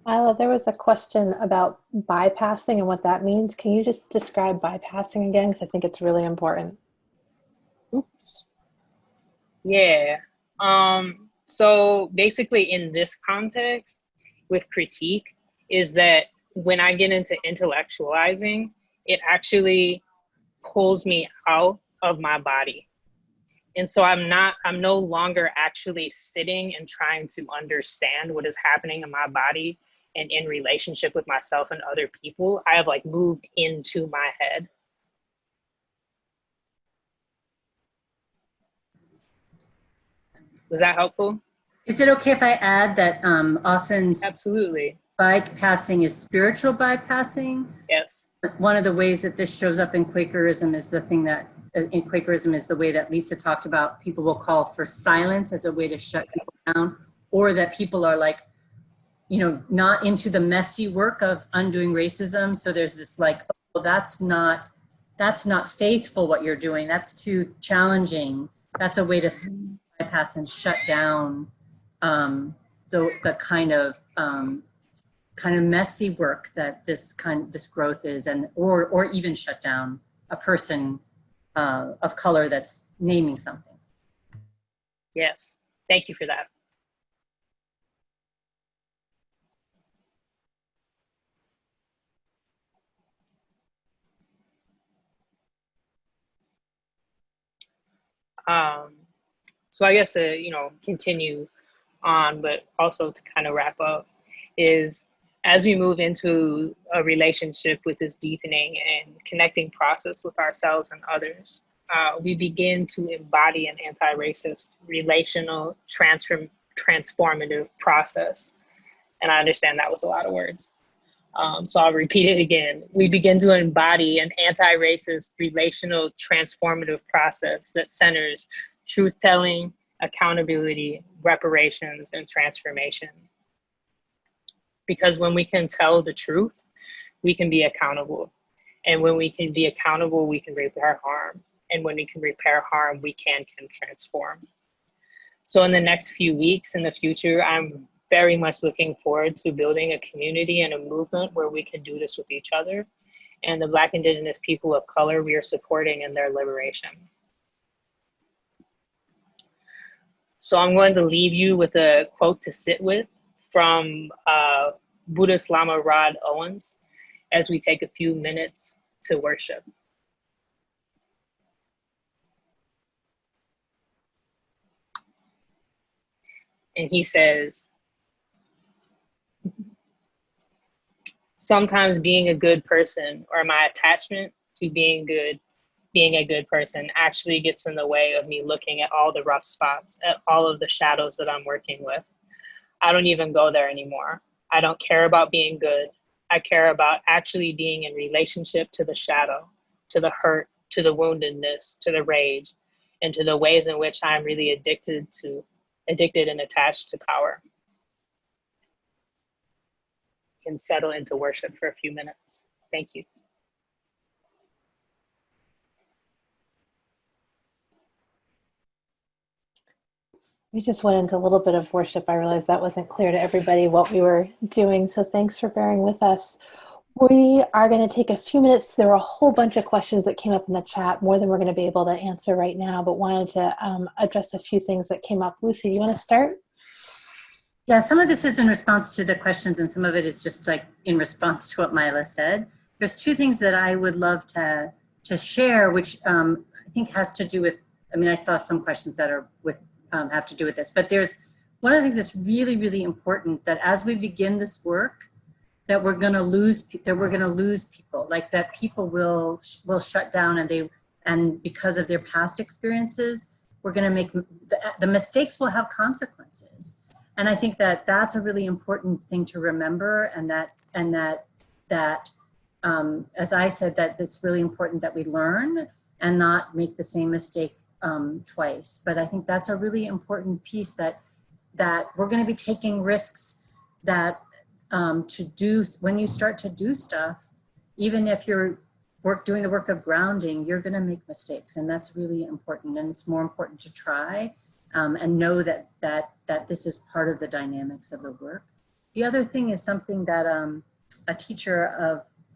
Isla, there was a question about bypassing and what that means. Can you just describe bypassing again? Because I think it's really important. Oops. Yeah. So basically in this context with critique is that when I get into intellectualizing, it actually pulls me out of my body. And so I'm no longer actually sitting and trying to understand what is happening in my body and in relationship with myself and other people. I have moved into my head. Was that helpful? Is it okay if I add that often Absolutely. bypassing is spiritual bypassing? Yes. One of the ways that this shows up in Quakerism is the way that Lisa talked about. People will call for silence as a way to shut people down, or that people are not into the messy work of undoing racism. So there's this oh, that's not faithful what you're doing. That's too challenging. That's a way to bypass and shut down the kind of messy work that this growth is, and or even shut down a person of color that's naming something. Yes. Thank you for that. So I guess to, continue on, but also to kind of wrap up, is as we move into a relationship with this deepening and connecting process with ourselves and others, we begin to embody an anti-racist relational transformative process. And I understand that was a lot of words. So I'll repeat it again. We begin to embody an anti-racist relational transformative process that centers truth-telling, accountability, reparations, and transformation. Because when we can tell the truth, we can be accountable. And when we can be accountable, we can repair harm. And when we can repair harm, we can transform. So in the next few weeks in the future, I'm very much looking forward to building a community and a movement where we can do this with each other and the Black, Indigenous people of color we are supporting in their liberation. So I'm going to leave you with a quote to sit with from Buddhist Lama Rod Owens as we take a few minutes to worship. And he says, sometimes being a good person, or my attachment to being a good person, actually gets in the way of me looking at all the rough spots, at all of the shadows that I'm working with. I don't even go there anymore. I don't care about being good. I care about actually being in relationship to the shadow, to the hurt, to the woundedness, to the rage, and to the ways in which I'm really addicted and attached to power. Can settle into worship for a few minutes. Thank you. We just went into a little bit of worship. I realized that wasn't clear to everybody what we were doing, so thanks for bearing with us. We are going to take a few minutes. There were a whole bunch of questions that came up in the chat, more than we're going to be able to answer right now, but wanted to address a few things that came up. Lucy, do you want to start? Yeah, some of this is in response to the questions and some of it is just like in response to what Mila said. There's two things that I would love to share, which I think has to do with, I saw some questions that are have to do with this, but there's one of the things that's really, really important, that as we begin this work, that we're going to lose people, like that people will shut down, and because of their past experiences, we're going to make the mistakes will have consequences. And I think that that's a really important thing to remember, and that as I said, that it's really important that we learn and not make the same mistake twice. But I think that's a really important piece, that we're going to be taking risks, that when you start to do stuff, even if you're doing the work of grounding, you're going to make mistakes, and that's really important. And it's more important to try and know that this is part of the dynamics of the work. The other thing is something that a teacher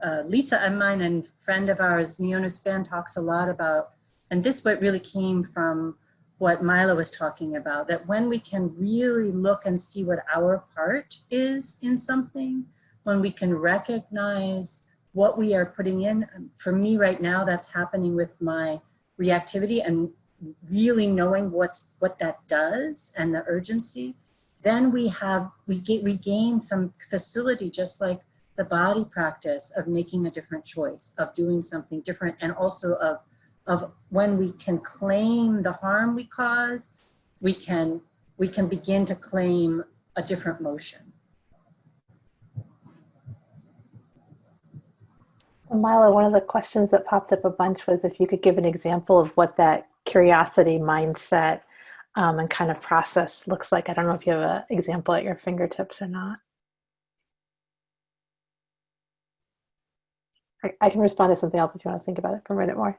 of Lisa and mine and friend of ours, Neona Span, talks a lot about, and this what really came from what Mila was talking about, that when we can really look and see what our part is in something, when we can recognize what we are putting in. For me right now, that's happening with my reactivity, and really knowing what that does and the urgency, then we gain some facility, just like the body practice of making a different choice, of doing something different, and also of when we can claim the harm we cause, we can begin to claim a different motion. So Mila, one of the questions that popped up a bunch was if you could give an example of what that curiosity mindset and kind of process looks like. I don't know if you have an example at your fingertips or not. I can respond to something else if you want to think about it for a minute more.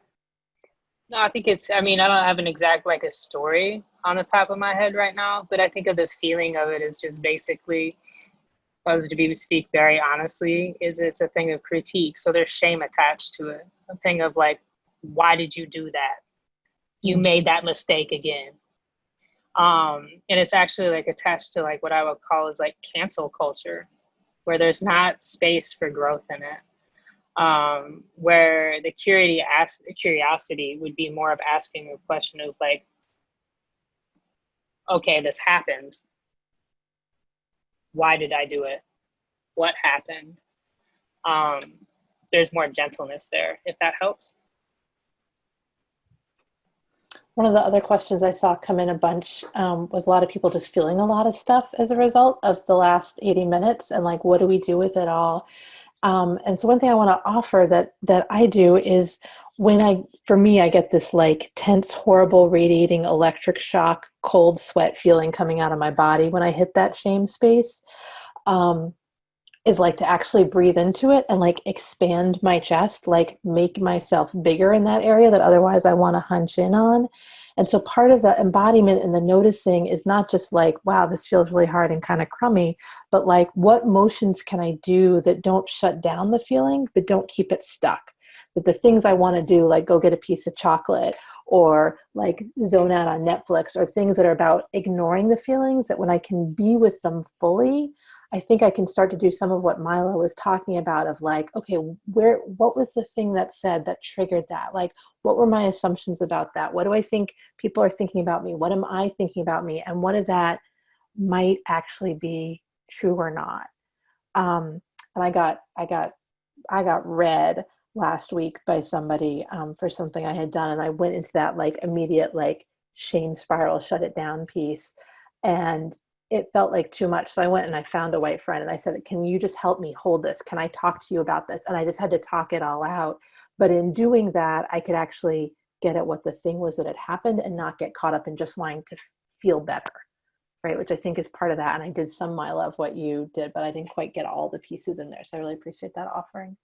No, I think I don't have an exact a story on the top of my head right now, but I think of the feeling of it as just basically, if I was to speak very honestly, is it's a thing of critique. So there's shame attached to it. A thing of why did you do that? You made that mistake again. And it's actually attached to what I would call is cancel culture, where there's not space for growth in it. Where the curiosity would be more of asking a question of okay, this happened. Why did I do it? What happened? There's more gentleness there, if that helps. One of the other questions I saw come in a bunch was a lot of people just feeling a lot of stuff as a result of the last 80 minutes, and like, what do we do with it all? And so one thing I want to offer that I do is for me, I get this like tense, horrible, radiating electric shock, cold sweat feeling coming out of my body when I hit that shame space. Is like to actually breathe into it and like expand my chest, like make myself bigger in that area that otherwise I want to hunch in on. And so part of the embodiment and the noticing is not just like, wow, this feels really hard and kind of crummy, but like, what motions can I do that don't shut down the feeling, but don't keep it stuck? That the things I want to do, like go get a piece of chocolate or like zone out on Netflix, or things that are about ignoring the feelings, that when I can be with them fully, I think I can start to do some of what Mila was talking about of like, okay, what was the thing that said that triggered that? Like, what were my assumptions about that? What do I think people are thinking about me? What am I thinking about me? And what of that might actually be true or not? And I got read last week by somebody for something I had done, and I went into that like immediate like shame spiral, shut it down piece, and it felt like too much. So I went and I found a white friend and I said, can you just help me hold this? Can I talk to you about this? And I just had to talk it all out. But in doing that, I could actually get at what the thing was that had happened and not get caught up in just wanting to feel better, right? Which I think is part of that. And I did some Mila of what you did, but I didn't quite get all the pieces in there. So I really appreciate that offering.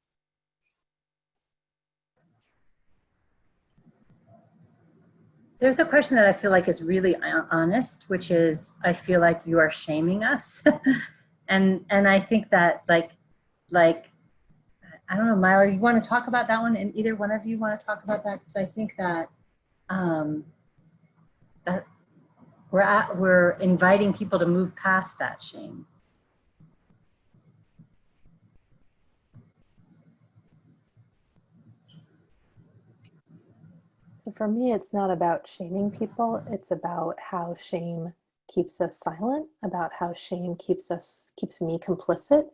There's a question that I feel like is really honest, which is, I feel like you are shaming us. and I think that like, I don't know, Myla, you want to talk about that one? And either one of you want to talk about that? Because I think that, that we're inviting people to move past that shame. So for me, it's not about shaming people. It's about how shame keeps us silent, about how shame keeps me complicit.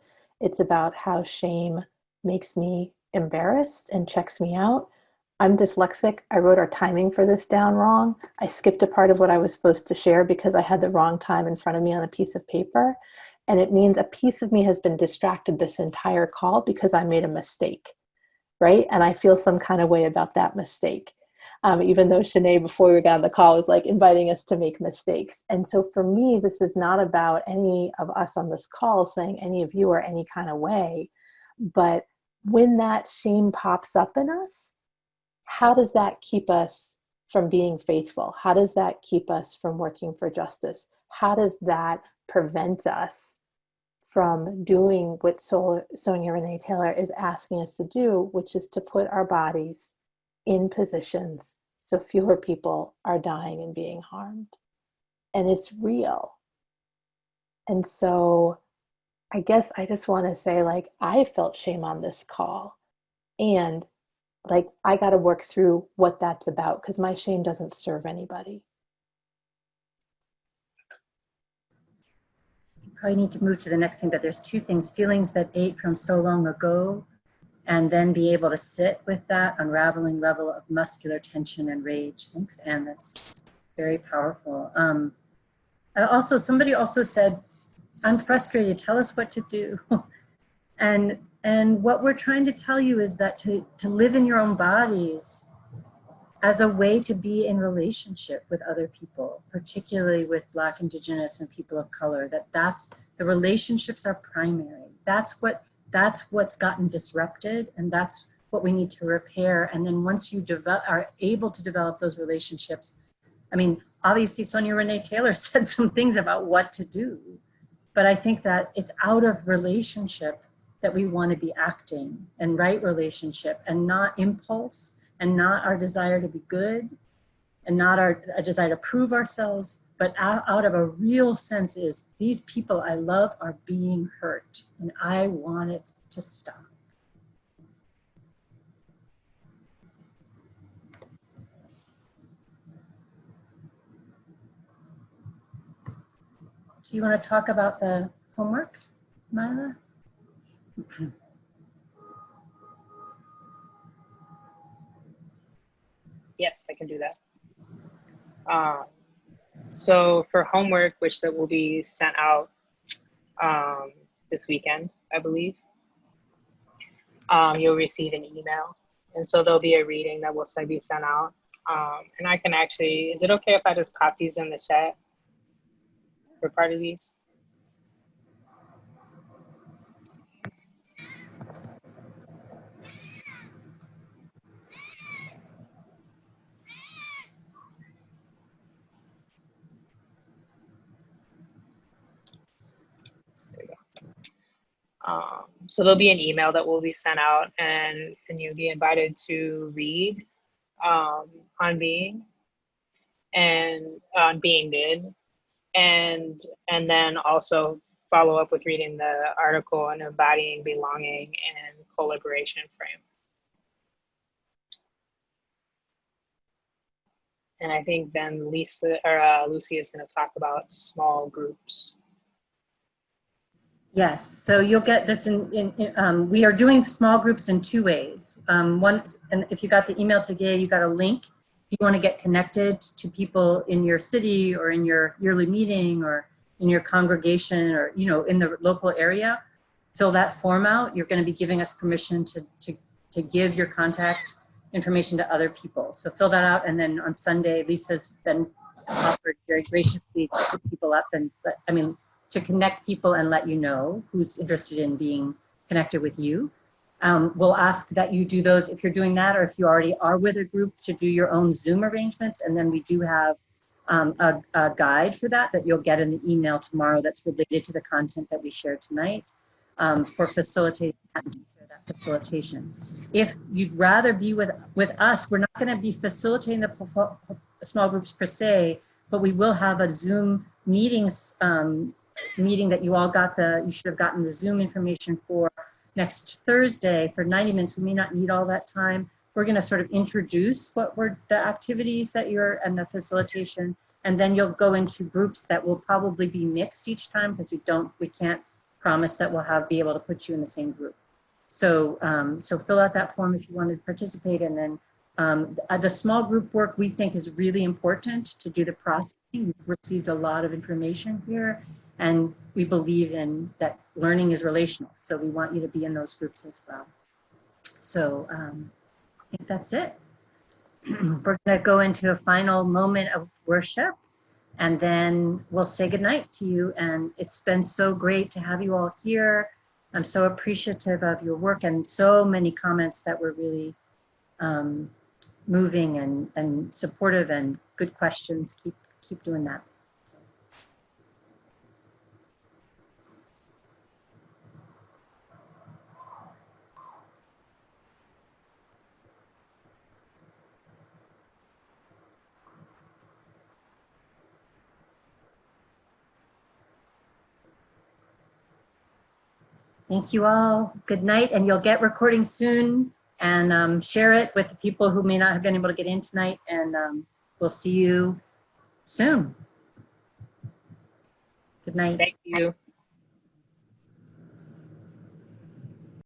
It's about how shame makes me embarrassed and checks me out. I'm dyslexic. I wrote our timing for this down wrong. I skipped a part of what I was supposed to share because I had the wrong time in front of me on a piece of paper. And it means a piece of me has been distracted this entire call because I made a mistake, right? And I feel some kind of way about that mistake. Even though Shanae, before we got on the call, was like inviting us to make mistakes. And so for me, this is not about any of us on this call saying any of you are any kind of way. But when that shame pops up in us, how does that keep us from being faithful? How does that keep us from working for justice? How does that prevent us from doing what Sonia Renee Taylor is asking us to do, which is to put our bodies in positions so fewer people are dying and being harmed? And it's real. And so I guess I just want to say, like, I felt shame on this call, and like, I got to work through what that's about, because my shame doesn't serve anybody. You probably need to move to the next thing, but there's two things: feelings that date from so long ago, and then be able to sit with that unraveling level of muscular tension and rage. Thanks, Anne. That's very powerful. Somebody also said, I'm frustrated, tell us what to do. and what we're trying to tell you is that to live in your own bodies as a way to be in relationship with other people, particularly with Black, Indigenous, and people of color, that's the relationships are primary. That's what's gotten disrupted, and that's what we need to repair. And then once you are able to develop those relationships, I mean, obviously Sonia Renee Taylor said some things about what to do, but I think that it's out of relationship that we want to be acting, and right relationship, and not impulse, and not our desire to be good, and not a desire to prove ourselves, but out of a real sense is, these people I love are being hurt, and I want it to stop. Do you want to talk about the homework, Mila? Yes, I can do that. So for homework, which that will be sent out this weekend, I believe, you'll receive an email. And so there'll be a reading that will be sent out. And I can actually, is it okay if I just pop these in the chat for part of these? So there'll be an email that will be sent out, and you'll be invited to read on Being and on Being Did, and then also follow up with reading the article on Embodying Belonging and Co-Liberation Frame. And I think then Lucy is going to talk about small groups. Yes, so you'll get this we are doing small groups in 2 ways. One, and if you got the email today, you got a link. If you want to get connected to people in your city or in your yearly meeting or in your congregation or, you know, in the local area, fill that form out. You're going to be giving us permission to give your contact information to other people. So fill that out, and then on Sunday, Lisa's been offered very graciously to put people up and, to connect people and let you know who's interested in being connected with you. We'll ask that you do those if you're doing that, or if you already are with a group, to do your own Zoom arrangements. And then we do have a guide for that you'll get in the email tomorrow that's related to the content that we shared tonight for facilitating that facilitation. If you'd rather be with us, we're not going to be facilitating the small groups per se, but we will have a Zoom meetings meeting that you all you should have gotten the Zoom information for next Thursday for 90 minutes. We may not need all that time. We're going to sort of introduce what were the activities and the facilitation, and then you'll go into groups that will probably be mixed each time, because we can't promise that we'll be able to put you in the same group. So so fill out that form if you want to participate, and then the small group work we think is really important to do the processing. We've received a lot of information here, and we believe in that learning is relational. So we want you to be in those groups as well. So I think that's it. We're going to go into a final moment of worship, and then we'll say goodnight to you. And it's been so great to have you all here. I'm so appreciative of your work, and so many comments that were really moving and supportive, and good questions. Keep doing that. Thank you all. Good night, and you'll get recordings soon, and share it with the people who may not have been able to get in tonight, and we'll see you soon. Good night. Thank you.